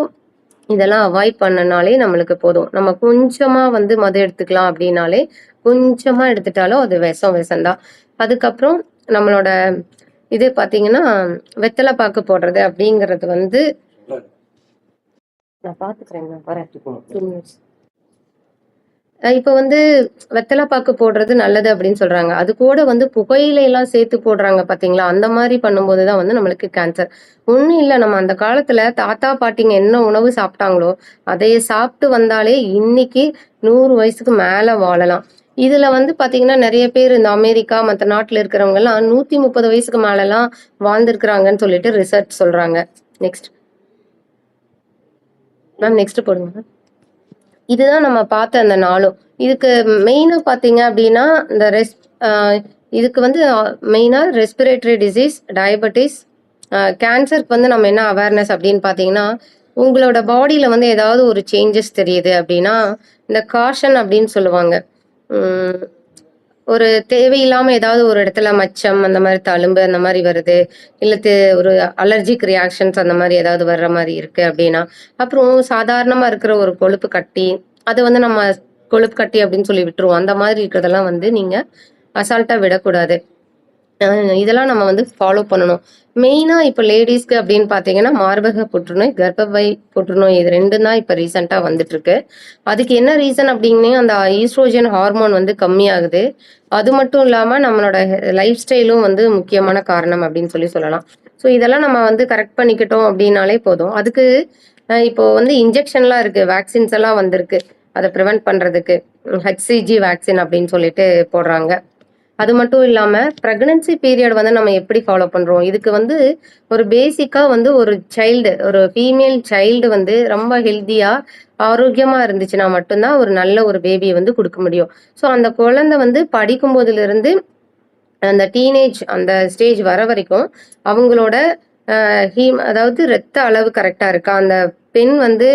இதெல்லாம் அவாய்ட் பண்ணனாலே நம்மளுக்கு போதும். நம்ம கொஞ்சமா வந்து மது எடுத்துக்கலாம் அப்படின்னாலே, கொஞ்சமா எடுத்துட்டாலும் அது விஷம்தான். அதுக்கப்புறம் நம்மளோட இது பார்த்தீங்கன்னா, வெத்தலை பாக்கு போடுறது அப்படிங்கிறது வந்து நான் பார்த்துக்கிறேங்க. வரேன். 2 மினிட்ஸ். இப்ப வந்து வெத்தலை பாக்கு போடுறது நல்லது அப்படின்னு சொல்றாங்க. அது கூட வந்து புகையிலை எல்லாம் சேர்த்து போடுறாங்க பார்த்தீங்களா? அந்த மாதிரி பண்ணும்போது தான் வந்து நம்மளுக்கு கேன்சர். ஒண்ணும் இல்ல. நம்ம அந்த காலத்துல தாத்தா, பாட்டிங்க என்ன உணவு சாப்பிட்டாங்களோ, அதைய சாப்பிட்டு வந்தாலே இன்னைக்கு 100 வயசுக்கு மேல வாழலாம். இதுல வந்து பாத்தீங்கன்னா, நெறைய பேர் இந்த அமெரிக்கா மத்த நாட்டுல இருக்கிறவங்கலாம் 130 வயசுக்கு மேலலாம் வாழ்ந்திருக்கிறாங்கன்னு சொல்லிட்டு ரிசர்ச் சொல்றாங்க. நெக்ஸ்ட். மேம் நெக்ஸ்ட் போடுங்க. இதுதான் நம்ம பார்த்த அந்த 4ம். இதுக்கு மெயினா பார்த்தீங்க அப்படின்னா, இந்த இதுக்கு வந்து மெயினா ரெஸ்பிரேட்டரி டிசீஸ், டயபெட்டிஸ், கேன்சருக்கு வந்து நம்ம என்ன அவேர்னஸ் அப்படின்னு பார்த்தீங்கன்னா, உங்களோட பாடியில வந்து ஏதாவது ஒரு சேஞ்சஸ் தெரியுது அப்படின்னா, இந்த காஷன் அப்படின்னு சொல்லுவாங்க. ஒரு தேவையில்லாம ஏதாவது ஒரு இடத்துல மச்சம், அந்த மாதிரி தழும்பு அந்த மாதிரி வருது. இல்ல ஒரு அலர்ஜிக் ரியாக்ஷன்ஸ் அந்த மாதிரி ஏதாவது வர்ற மாதிரி இருக்கு அப்படின்னா, அப்புறம் சாதாரணமா இருக்கிற ஒரு கொழுப்பு கட்டி, அது வந்து நம்ம கொழுப்பு கட்டி அப்படின்னு சொல்லி விட்டுருவோம். அந்த மாதிரி இருக்கிறதெல்லாம் வந்து நீங்க அசால்ட்டா விடக்கூடாது. இதெல்லாம் நம்ம வந்து ஃபாலோ பண்ணணும். மெயினா இப்ப லேடீஸ்க்கு அப்படின்னு பாத்தீங்கன்னா, மார்பக புற்றுநோய், கர்ப்பப்பை புற்றுநோய் இது 2ம் தான் இப்ப ரீசெண்டா வந்துட்டு இருக்கு. அதுக்கு என்ன ரீசன் அப்படின்னு அந்த ஈஸ்ட்ரோஜன் ஹார்மோன் வந்து கம்மியாகுது. அது மட்டும் இல்லாம நம்மளோட லைஃப் ஸ்டைலும் வந்து முக்கியமான காரணம் அப்படின்னு சொல்லலாம். ஸோ இதெல்லாம் நம்ம வந்து கரெக்ட் பண்ணிக்கிட்டோம் அப்படின்னாலே போதும். அதுக்கு இப்போ வந்து இன்ஜெக்ஷன்லாம் இருக்கு. வேக்சின்ஸ் எல்லாம் வந்திருக்கு. அதை ப்ரிவென்ட் பண்றதுக்கு. ஹெச்சிஜி வேக்சின் அப்படின்னு சொல்லிட்டு போடுறாங்க. அது மட்டும் இல்லாம பிரெக்னன்சி பீரியட் வந்து நம்ம எப்படி ஃபாலோ பண்றோம்? இதுக்கு வந்து ஒரு பேசிக்கா வந்து ஒரு ஃபீமேல் சைல்டு வந்து ரொம்ப ஹெல்த்தியா, ஆரோக்கியமா இருந்துச்சுன்னா மட்டும்தான் ஒரு நல்ல ஒரு பேபிய வந்து குடுக்க முடியும். ஸோ அந்த குழந்தை வந்து படிக்கும்போதிலிருந்து அந்த டீனேஜ் அந்த ஸ்டேஜ் வர வரைக்கும் அவங்களோட அதாவது ரத்த அளவு கரெக்டா இருக்கா? அந்த பெண் வந்து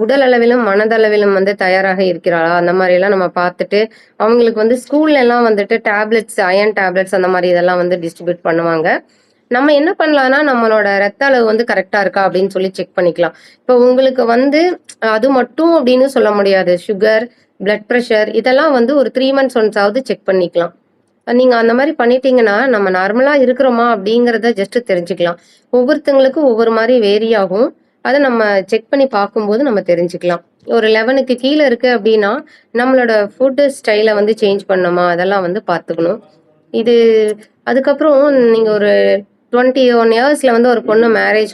உடல் அளவிலும், மனதளவிலும் வந்து தயாராக இருக்கிறாளா? அந்த மாரியெல்லாம் நம்ம பார்த்துட்டு, அவங்களுக்கு வந்து ஸ்கூல்ல எல்லாம் வந்துட்டு டேப்லெட்ஸ், அயர்ன் டேப்லெட்ஸ் அந்த மாரி இதெல்லாம் வந்து டிஸ்ட்ரிபியூட் பண்ணுவாங்க. நம்ம என்ன பண்ணலாம்னா, நம்மளோட ரத்த அளவு வந்து கரெக்ட்டா இருக்கா அப்படின்னு சொல்லி செக் பண்ணிக்கலாம். இப்போ உங்களுக்கு வந்து அது மட்டும் அப்படின்னு சொல்ல முடியாது. சுகர், பிளட் பிரஷர் இதெல்லாம் வந்து ஒரு 3 மந்த்ஸ் ஒன்ஸ் ஆவது செக் பண்ணிக்கலாம். நீங்க அந்த மாரி பண்ணிட்டீங்கன்னா, நம்ம நார்மலா இருக்கிறோமா அப்படிங்கிறத ஜஸ்ட் தெரிஞ்சுக்கலாம். ஒவ்வொருத்தங்களுக்கும் ஒவ்வொரு மாரி வேரி ஆகும். அத நம்ம செக் பண்ணி பார்க்கும்போது நம்ம தெரிஞ்சுக்கலாம். ஒரு 11க்கு கீழ இருக்கு அப்படின்னா, நம்மளோட ஃபுட் ஸ்டைல வந்து சேஞ்ச் பண்ணணுமா? அதெல்லாம் வந்து பார்த்துக்கணும். இது அதுக்கப்புறம் நீங்க ஒரு 21 இயர்ஸ்ல வந்து ஒரு பொண்ணு மேரேஜ்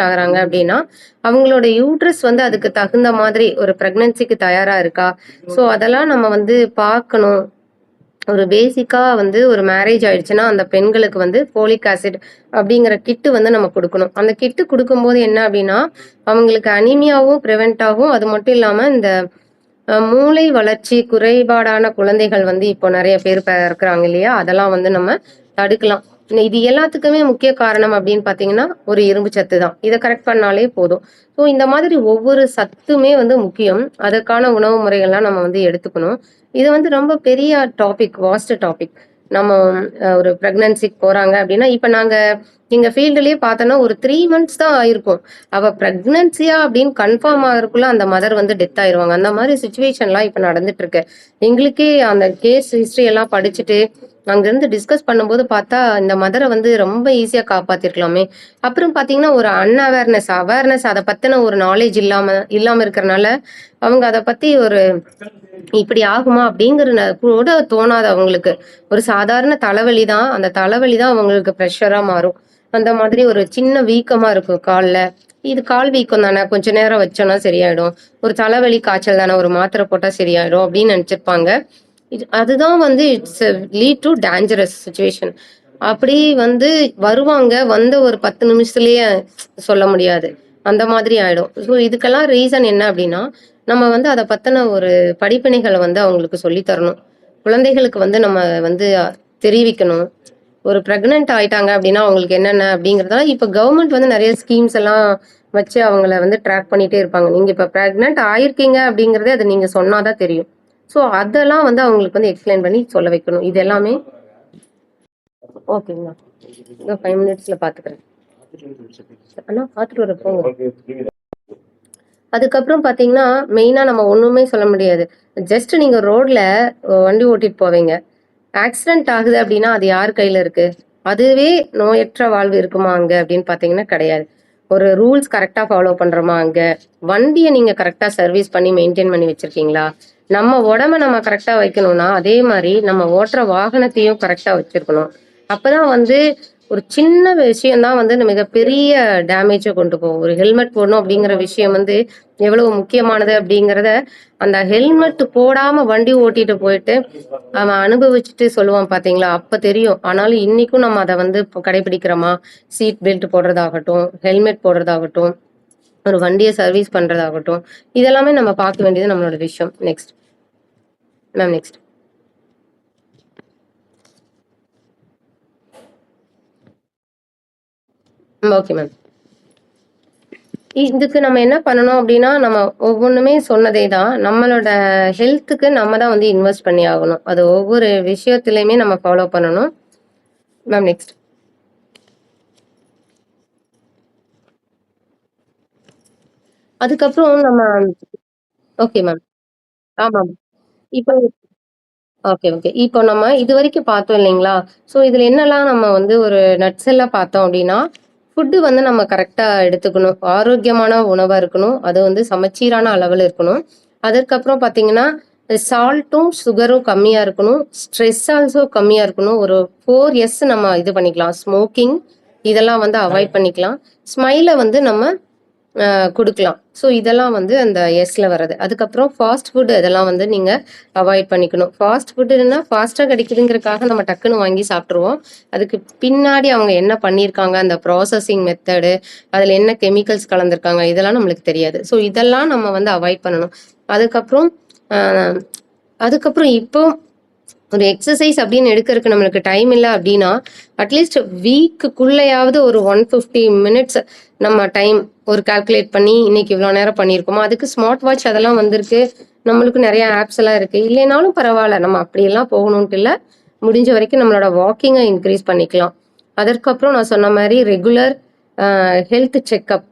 ஆகுறாங்க அப்படின்னா, அவங்களோட யூட்ரஸ் வந்து அதுக்கு தகுந்த மாதிரி ஒரு பிரெக்னன்சிக்கு தயாரா இருக்கா? ஸோ அதெல்லாம் நம்ம வந்து பார்க்கணும். ஒரு பேசிக்கா வந்து ஒரு மேரேஜ் ஆயிடுச்சுன்னா, அந்த பெண்களுக்கு வந்து ஃபோலிக் ஆசிட் அப்படிங்கிற கிட்டு வந்து நம்ம குடுக்கணும். அந்த கிட்டு குடுக்கும்போது என்ன அப்படின்னா, அவங்களுக்கு அனீமியாவும் பிரிவென்ட் ஆகும். அது மட்டும் இல்லாம இந்த மூளை வளர்ச்சி குறைபாடான குழந்தைகள் வந்து இப்போ நெறைய பேர் பிறக்குறாங்க இல்லையா? அதெல்லாம் வந்து நம்ம தடுக்கலாம். இது எல்லாத்துக்குமே முக்கிய காரணம் அப்படின்னு பார்த்தீங்கன்னா, ஒரு இரும்பு சத்து தான். இத கரெக்ட் பண்ணாலே போதும். ஸோ இந்த மாதிரி ஒவ்வொரு சத்துமே வந்து முக்கியம். அதற்கான உணவு முறைகள்லாம் நம்ம வந்து எடுத்துக்கணும். இது வந்து ரொம்ப பெரிய டாபிக், வாஸ்ட் டாபிக். நம்ம ஒரு பிரெக்னன்சிக்கு போறாங்க அப்படின்னா, இப்ப நாங்க எங்க ஃபீல்டுலயே பார்த்தோம்னா, ஒரு 3 மந்த்ஸ் தான் ஆயிருக்கும். அவ பிரெக்னன்சியா அப்படின்னு கன்ஃபார்ம் ஆகுறதுக்குள்ள அந்த மதர் வந்து டெத் ஆயிருவாங்க. அந்த மாரி சிச்சுவேஷன்லாம் இப்ப நடந்துட்டு இருக்கு. எங்களுக்கே அந்த கேஸ் ஹிஸ்டரி எல்லாம் படிச்சுட்டு, அங்கருந்து டிஸ்கஸ் பண்ணும்போது பார்த்தா, இந்த மதர வந்து ரொம்ப ஈஸியா காப்பாத்திருக்கலாமே! அப்புறம் பார்த்தீங்கன்னா, ஒரு அவேர்னஸ் அத பத்தின ஒரு நாலேட்ஜ் இல்லாம இல்லாம இருக்கறனால, அவங்க அத பத்தி ஒரு இப்படி ஆகுமா? அப்படிங்கிற கூட தோணாது அவங்களுக்கு. ஒரு சாதாரண தலைவலி தான். அந்த தலைவலி தான் அவங்களுக்கு பிரஷரா மாறும். அந்த மாதிரி ஒரு சின்ன வீக்கமா இருக்கும் கால்ல. இது கால் வீக்கம் தானே, கொஞ்ச நேரம் வச்சோம்னா சரியாயிடும். ஒரு தலைவலி, காய்ச்சல் தானே, ஒரு மாத்திரை போட்டா சரியாயிடும் அப்படின்னு நெனச்சிருப்பாங்க. அதுதான் வந்து it's lead to dangerous situation. அப்படி வந்து வருவாங்க. வந்த ஒரு 10 நிமிஷத்துலயே சொல்ல முடியாது. அந்த மாதிரி ஆயிடும். ஸோ இதுக்கெல்லாம் ரீசன் என்ன அப்படின்னா, நம்ம வந்து அத பத்தின ஒரு படிப்பினைகள வந்து அவங்களுக்கு சொல்லி தரணும். குழந்தைகளுக்கு வந்து நம்ம வந்து தெரிவிக்கணும். ஒரு பிரெக்னன்ட் ஆயிட்டாங்க அப்படின்னா, அவங்களுக்கு என்னென்ன அப்படிங்கிறதெல்லாம் இப்ப கவர்மெண்ட் வந்து நெறைய ஸ்கீம்ஸ் எல்லாம் வச்சு அவங்கள வந்து ட்ராக் பண்ணிட்டே இருப்பாங்க. நீங்க இப்ப பிரெக்னன்ட் ஆயிருக்கீங்க அப்படிங்கிறதே அத நீங்க சொன்னா தான் தெரியும். ஸோ அதெல்லாம் வந்து அவங்களுக்கு வந்து எக்ஸ்பிளைன் பண்ணி சொல்ல வைக்கணும். இது எல்லாமே ஓகேங்களா. இன்னும் 5 மினிட்ஸ்ல பார்த்துக்கிறேன். அண்ணா பார்த்துட்டு வரேன் போங்க. அதுக்கப்புறம் பார்த்தீங்கன்னா, மெயினா நம்ம ஒண்ணுமே சொல்ல முடியாது. ஜஸ்ட் நீங்க ரோட்ல வண்டி ஓட்டிட்டு போவீங்க. ஆக்சிடென்ட் ஆகுது அப்படின்னா, அது யார் கையில இருக்கு? அதுவே நோயற்ற வாழ்வு இருக்குமா அங்க அப்படின்னு பார்த்தீங்கன்னா கிடையாது. ஒரு ரூல்ஸ் கரெக்ட்டா ஃபாலோ பண்றோமா அங்க? வண்டிய நீங்க கரெக்ட்டா சர்வீஸ் பண்ணி மெயின்டெயின் பண்ணி வச்சிருக்கீங்களா? நம்ம உடம்ப நம்ம கரெக்ட்டா வைக்கணும்னா, அதே மாரி நம்ம ஓட்டுற வாகனத்தையும் கரெக்ட்டா வச்சிருக்கணும். அப்பதான் வந்து ஒரு சின்ன விஷயம் தான் வந்து மிகப்பெரிய டேமேஜ கொண்டு போகும். ஒரு ஹெல்மெட் போடணும் அப்படிங்கிற விஷயம் வந்து எவ்வளவு முக்கியமானது அப்படிங்கிறத, அந்த ஹெல்மெட் போடாம வண்டி ஓட்டிட்டு போயிட்டு, அவன் அனுபவிச்சுட்டு சொல்லுவான் பார்த்தீங்களா? அப்ப தெரியும். ஆனாலும் இன்னைக்கும் நம்ம அத வந்து கடைபிடிக்கிறோமா? சீட் பெல்ட் போடுறதாகட்டும், ஹெல்மெட் போடுறதாகட்டும், ஒரு வண்டிய சர்வீஸ் பண்றதாகட்டும், இதெல்லாமே நம்ம பார்க்க வேண்டியது நம்மளோட விஷயம். Next. Ma'am next. Okay ma'am. இதுக்கு நம்ம என்ன பண்ணணும் அப்படின்னா, நம்ம ஒவ்வொன்னுமே சொன்னதே தான். நம்மளோட ஹெல்த்துக்கு நம்ம தான் வந்து இன்வெஸ்ட் பண்ணி ஆகணும். அது ஒவ்வொரு விஷயத்திலயுமே நம்ம ஃபாலோ பண்ணணும். Ma'am next. அதுக்கப்புறம் நம்ம ஓகே மேம். ஆமாம். இப்போ ஓகே, ஓகே. இப்போ நம்ம இதுவரைக்கும் பார்த்தோம் இல்லைங்களா? ஸோ இதுல என்னலாம் நம்ம வந்து ஒரு நட்ஸ் எல்லாம் பார்த்தோம் அப்டின்னா, ஃபுட்டு வந்து நம்ம கரெக்ட்டா எடுத்துக்கணும். ஆரோக்கியமான உணவா இருக்கணும். அது வந்து சமச்சீரான அளவுல இருக்கணும். அதற்கப்புறம் பார்த்தீங்கன்னா, சால்ட்டும், சுகரும் கம்மியா இருக்கணும். ஸ்ட்ரெஸ் ஆல்சோ கம்மியா இருக்கணும். ஒரு 4 எஸ் நம்ம இது பண்ணிக்கலாம். ஸ்மோக்கிங் இதெல்லாம் வந்து அவாய்ட் பண்ணிக்கலாம். ஸ்மைல வந்து நம்ம குடுக்கலாம். ஸோ இதெல்லாம் வந்து அந்த எஸ்ல வர்றது. அதுக்கப்புறம் ஃபாஸ்ட் ஃபுட் இதெல்லாம் வந்து நீங்க அவாய்ட் பண்ணிக்கணும். ஃபாஸ்ட் ஃபுட்டுன்னா ஃபாஸ்ட்டா கிடைக்குதுங்கிறதுக்காக நம்ம டக்குன்னு வாங்கி சாப்பிட்டுருவோம். அதுக்கு பின்னாடி அவங்க என்ன பண்ணியிருக்காங்க, அந்த ப்ராசஸிங் மெத்தடு, அதில என்ன கெமிக்கல்ஸ் கலந்திருக்காங்க, இதெல்லாம் நம்மளுக்கு தெரியாது. ஸோ இதெல்லாம் நம்ம வந்து அவாய்ட் பண்ணணும். அதுக்கப்புறம் அ அதுக்கப்புறம் இப்போ ஒரு எக்ஸர்சைஸ் அப்படின்னு எடுக்கறதுக்கு நம்மளுக்கு டைம் இல்ல அப்படின்னா, அட்லீஸ்ட் வீக்குக்குள்ளயாவது ஒரு 150 மினிட்ஸ் நம்ம டைம் ஒரு கால்குலேட் பண்ணி, இன்னைக்கு இவ்வளோ நேரம் பண்ணியிருக்கோமா, அதுக்கு ஸ்மார்ட் வாட்ச் அதெல்லாம் வந்திருக்கு. நம்மளுக்கு நெறைய ஆப்ஸ் எல்லாம் இருக்கு. இல்லைனாலும் பரவால்ல. நம்ம அப்படியெல்லாம் போகணுன்ட்டு இல்ல. முடிஞ்ச வரைக்கும் நம்மளோட வாக்கிங்க இன்கிரீஸ் பண்ணிக்கலாம். அதற்கப்புறம் நான் சொன்ன மாரி ரெகுலர் ஹெல்த் செக்கப்.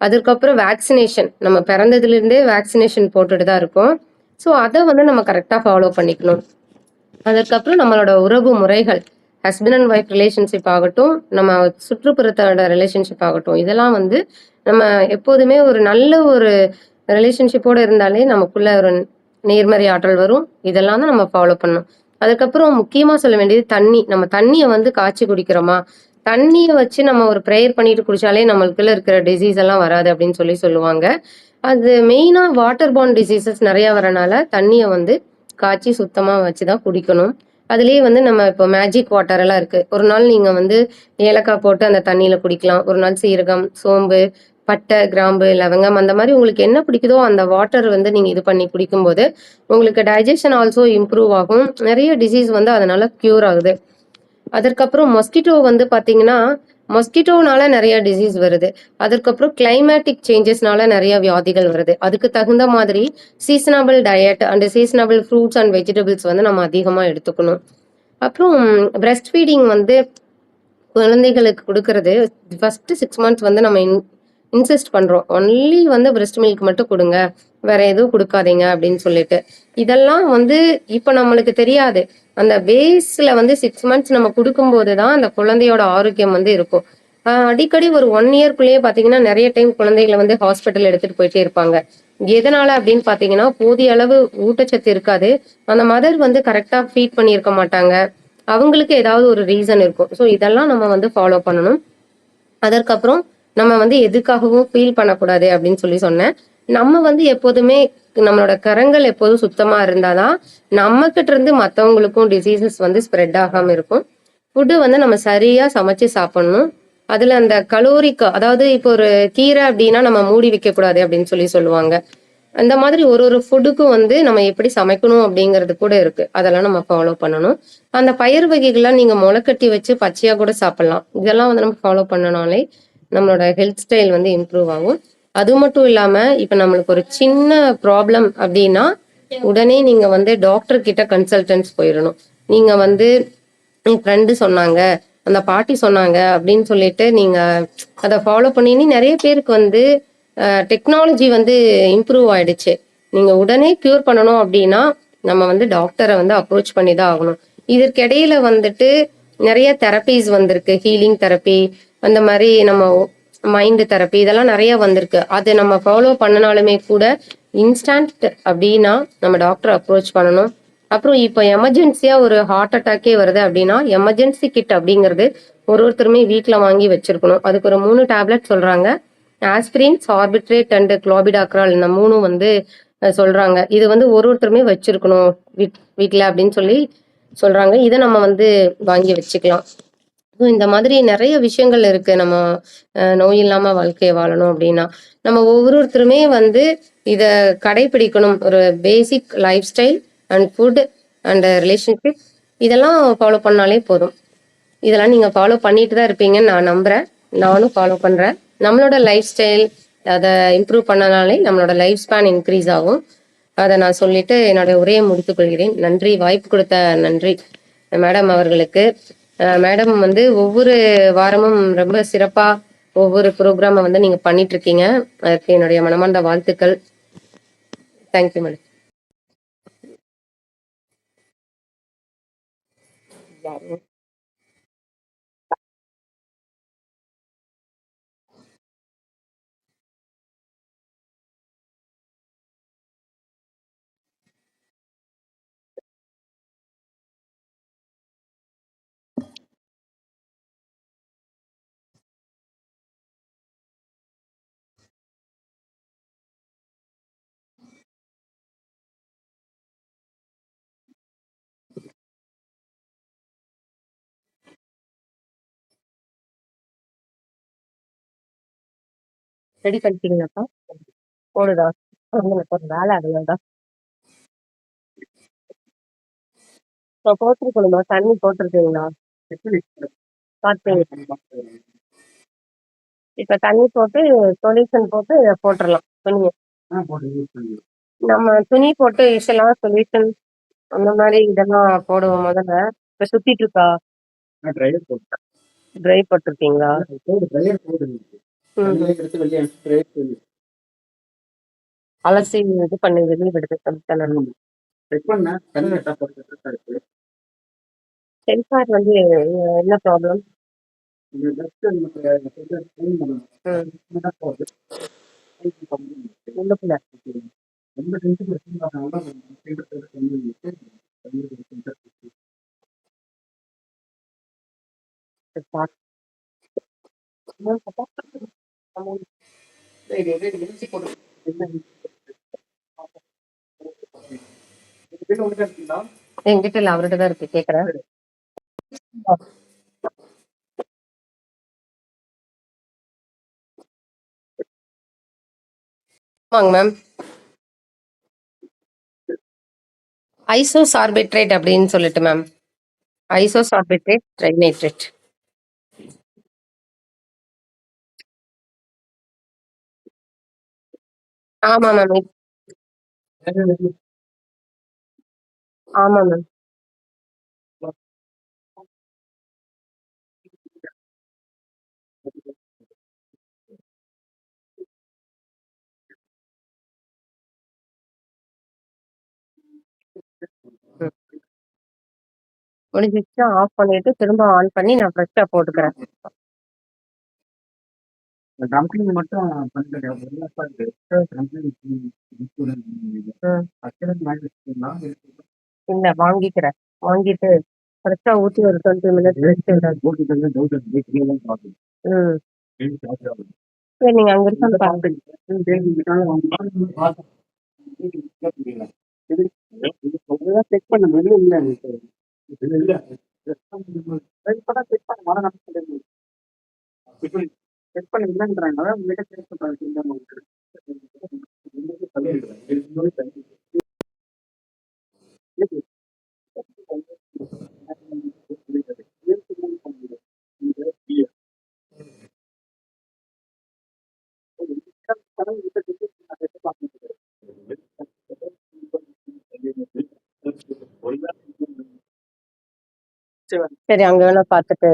அதுக்கப்புறம் வேக்சினேஷன். நம்ம பிறந்ததிலிருந்தே வேக்சினேஷன் போட்டுட்டு தான் இருக்கோம். ஸோ, அத வந்து நம்ம கரெக்ட்டா ஃபாலோ பண்ணிக்கணும். அதற்கப்புறம் நம்மளோட உறவு முறைகள். ஹஸ்பண்ட் அண்ட் ஒய்ஃப் ரிலேஷன்ஷிப் ஆகட்டும், நம்ம சுற்றுப்புறத்தோட ரிலேஷன்ஷிப் ஆகட்டும். இதெல்லாம் வந்து நம்ம எப்போதுமே ஒரு நல்ல ஒரு ரிலேஷன்ஷிப்போட இருந்தாலே நமக்குள்ள ஒரு நேர்மறை ஆற்றல் வரும். இதெல்லாம் தான் நம்ம ஃபாலோ பண்ணணும். அதுக்கப்புறம் முக்கியமா சொல்ல வேண்டியது தண்ணி. நம்ம தண்ணிய வந்து காய்ச்சி குடிக்கிறோமா? தண்ணிய வச்சு நம்ம ஒரு பிரேயர் பண்ணிட்டு குடிச்சாலே நம்மளுக்குள்ள இருக்கிற டிசீஸ் எல்லாம் வராது அப்படின்னு சொல்லுவாங்க. அது மெயினா வாட்டர் பார்ன் டிசீசஸ் நெறைய வரனால தண்ணிய வந்து காய்ச்சி சுத்தமா வச்சு தான் குடிக்கணும். அதிலேயே வந்து நம்ம இப்போ மேஜிக் வாட்டர் எல்லாம் இருக்கு. ஒரு நாள் நீங்க வந்து ஏலக்காய் போட்டு அந்த தண்ணீல குடிக்கலாம். ஒரு நாள் சீரகம், சோம்பு, பட்டை, கிராம்பு, லவங்கம் அந்த மாரி உங்களுக்கு என்ன பிடிக்குதோ அந்த வாட்டர் வந்து நீங்க இது பண்ணி குடிக்கும்போது, உங்களுக்கு டைஜெஷன் ஆல்சோ இம்ப்ரூவ் ஆகும். நெறைய டிசீஸ் வந்து அதனால கியூர் ஆகுது. அதற்கப்புறம் மஸ்கிட்டோ வந்து பார்த்தீங்கன்னா, மஸ்கிட்டோனால நெறைய டிசீஸ் வருது. அதற்கப்புறம் கிளைமேட்டிக் சேஞ்சஸ்னால நெறைய வியாதிகள் வருது. அதுக்கு தகுந்த மாதிரி seasonable diet and seasonable fruits and vegetables வந்து நம்ம அதிகமா எடுத்துக்கணும். அப்புறம் பிரஸ்ட் ஃபீடிங் வந்து குழந்தைகளுக்கு குடுக்கறது ஃபர்ஸ்ட் 6 மந்த்ஸ் வந்து நம்ம இன்சிஸ்ட் பண்றோம். ஒன்லி வந்து பிரஸ்ட் மில்க் மட்டும் குடுங்க. வேற எதுவும் குடுக்காதீங்க அப்படின்னு சொல்லிட்டு. இதெல்லாம் வந்து இப்ப நம்மளுக்கு தெரியாது. அந்த பேஸ்ல வந்து 6 மந்த்ஸ் நம்ம குடுக்கும்போது தான் அந்த குழந்தையோட ஆரோக்கியம் வந்து இருக்கும். அடிக்கடி ஒரு 1 இயர்க்குள்ளேயே பார்த்தீங்கன்னா, நெறைய டைம் குழந்தைகள வந்து ஹாஸ்பிட்டல் எடுத்துட்டு போயிட்டே இருப்பாங்க. எதனால அப்படின்னு பார்த்தீங்கன்னா, போதிய அளவு ஊட்டச்சத்து இருக்காது. அந்த மதர் வந்து கரெக்ட்டா ஃபீட் பண்ணியிருக்க மாட்டாங்க. அவங்களுக்கு ஏதாவது ஒரு ரீசன் இருக்கும். ஸோ இதெல்லாம் நம்ம வந்து ஃபாலோ பண்ணணும். அதற்கப்புறம் நம்ம வந்து எதுக்காகவும் ஃபீல் பண்ணக்கூடாது அப்படின்னு சொன்னேன். நம்ம வந்து எப்போதுமே நம்மளோட கரங்கள் எப்போதும் சுத்தமா இருந்தா தான், நம்மகிட்ட இருந்து மத்தவங்களுக்கும் டிசீசஸ் வந்து ஸ்ப்ரெட் ஆகாம இருக்கும். ஃபுட்டு வந்து நம்ம சரியா சமைச்சு சாப்பிடணும். அதுல அந்த கலோரிக்கு அதாவது இப்போ ஒரு கீரை அப்படின்னா நம்ம மூடி வைக்கக்கூடாது அப்படின்னு சொல்லுவாங்க. அந்த மாதிரி ஒரு ஒரு ஃபுட்டுக்கும் வந்து நம்ம எப்படி சமைக்கணும் அப்படிங்கிறது கூட இருக்கு. அதெல்லாம் நம்ம ஃபாலோ பண்ணணும். அந்த பயிர் வகைகள்லாம் நீங்க முளைக்கட்டி வச்சு பச்சையா கூட சாப்பிடலாம். இதெல்லாம் வந்து நம்ம ஃபாலோ பண்ணனாலே நம்மளோட ஹெல்த் ஸ்டைல் வந்து இம்ப்ரூவ் ஆகும். அது மட்டும் இல்லாம, இப்ப நம்மளுக்கு ஒரு சின்ன ப்ராப்ளம் அப்படின்னா, உடனே நீங்க வந்து டாக்டர் கிட்ட கன்சல்டன்ஸ் போயிரணும். நீங்க வந்து என் ஃப்ரெண்டு சொன்னாங்க, அந்த பாட்டி சொன்னாங்க அப்படின்னு சொல்லிட்டு நீங்க அத ஃபாலோ பண்ணீன்னு நெறைய பேருக்கு வந்து டெக்னாலஜி வந்து இம்ப்ரூவ் ஆயிடுச்சு. நீங்க உடனே கியூர் பண்ணணும் அப்படின்னா, நம்ம வந்து டாக்டர வந்து அப்ரோச் பண்ணி தான் ஆகணும். இதற்கிடையில வந்துட்டு நெறைய தெரப்பீஸ் வந்திருக்கு. ஹீலிங் தெரப்பி, அந்த மாரி நம்ம மைண்ட் தெரப்பி இதெல்லாம் நெறைய வந்திருக்கு. அது நம்ம ஃபாலோ பண்ணனாலுமே கூட, இன்ஸ்டன்ட் அப்படின்னா நம்ம டாக்டர அப்ரோச் பண்ணணும். அப்புறம் இப்ப எமர்ஜென்சியா ஒரு ஹார்ட் அட்டாக்கே வருது அப்படின்னா, எமர்ஜென்சி கிட் அப்படிங்கிறது ஒருத்தருமே வீட்ல வாங்கி வச்சிருக்கணும். அதுக்கு ஒரு 3 டேப்லெட் சொல்றாங்க. ஆஸ்பிரின், சார்பிட்ரேட் அண்ட் குளோபிடாக்ரால் இந்த 3ம் வந்து சொல்றாங்க. இது வந்து ஒருத்தருமே வச்சிருக்கணும் வீட்ல அப்படின்னு சொல்றாங்க. இத நம்ம வந்து வாங்கி வச்சுக்கலாம். இந்த மாதிரி நெறைய விஷயங்கள் இருக்கு. நம்ம நோய் இல்லாம வாழ்க்கைய வாழணும் அப்படின்னா. நம்ம ஒவ்வொருத்தருமே வந்து இத கடைப்பிடிக்கணும். ஒரு பேசிக் life style and food and relationship இதெல்லாம் ஃபாலோ பண்ணாலே போதும். இதெல்லாம் நீங்க ஃபாலோ பண்ணிட்டு தான் இருப்பீங்கன்னு நான் நம்புறேன். நானும் ஃபாலோ பண்றேன். நம்மளோட லைஃப் ஸ்டைல் அத இம்ப்ரூவ் பண்ணனாலே நம்மளோட லைஃப் ஸ்பேன் இன்க்ரீஸ் ஆகும். அத நான் சொல்லிட்டு என்னோட உரையை முடித்துக் கொள்கிறேன். நன்றி. வாய்ப்பு கொடுத்த நன்றி மேடம் அவர்களுக்கு. மேடம் வந்து ஒவ்வொரு வாரமும் ரொம்ப சிறப்பா ஒவ்வொரு ப்ரோக்ராம வந்து நீங்க பண்ணிட்டு இருக்கீங்க. அதுக்கு என்னுடைய மனமார்ந்த வாழ்த்துக்கள். Thank you madam. ரெடி பண்ணிட்டீங்களாப்பா? போடுதா? உங்களுக்கு ஒரு வேலை அதுல இப்போ போட்டிருக்கணுமா? தண்ணி போட்டிருக்கீங்களா? பார்த்தீங்க. இப்ப தண்ணி போட்டு சொல்யூஷன் போட்டு போட்டுறலாம் துணிய. நம்ம துணி போட்டு யூஷுவலா சொல்யூஷன் அந்த மாரி இதெல்லாம் போடுவோம் முதல்ல. இப்ப சுத்திட்டு இருக்கா? ட்ரை போட்டிருக்கீங்களா? ம். அலசி இது பண்ணி வெளிய விடுது அப்படித்தானே? சென்சார் வந்து என்ன ப்ராப்ளம்? ம். உள்ளுக்குள்ள. பாத்து என்னன்னு பார்த்தா, என்கிட்ட இல்ல அவர்கிட்ட தான் இருக்கு கேக்குறேன். ஆமாங்க மேம். ஐசோசார்பிட்ரேட் அப்படின்னு சொல்லிட்டு மேம். ஐசோசார்பிட்ரேட் ட்ரைநைட்ரேட். ஆமா மேம். ஆமா மேம். ம். முடிஞ்சிருச்சுன்னா ஆஃப் பண்ணிட்டு திரும்ப ஆன் பண்ணி நான் ஃப்ரெஷ்ஷா போட்டுக்கிறேன். இல்ல வாங்கிக்கிறேன். வாங்கிட்டு ஃப்ரெஷ்ஷா ஊத்தி ஒரு 20 மினிட்ஸ் ரெஸ்ட் விடணும். ம். சரி நீங்க அங்க இருக்கான்னு பாருங்க. சரி அங்க வேணா பாத்துட்டு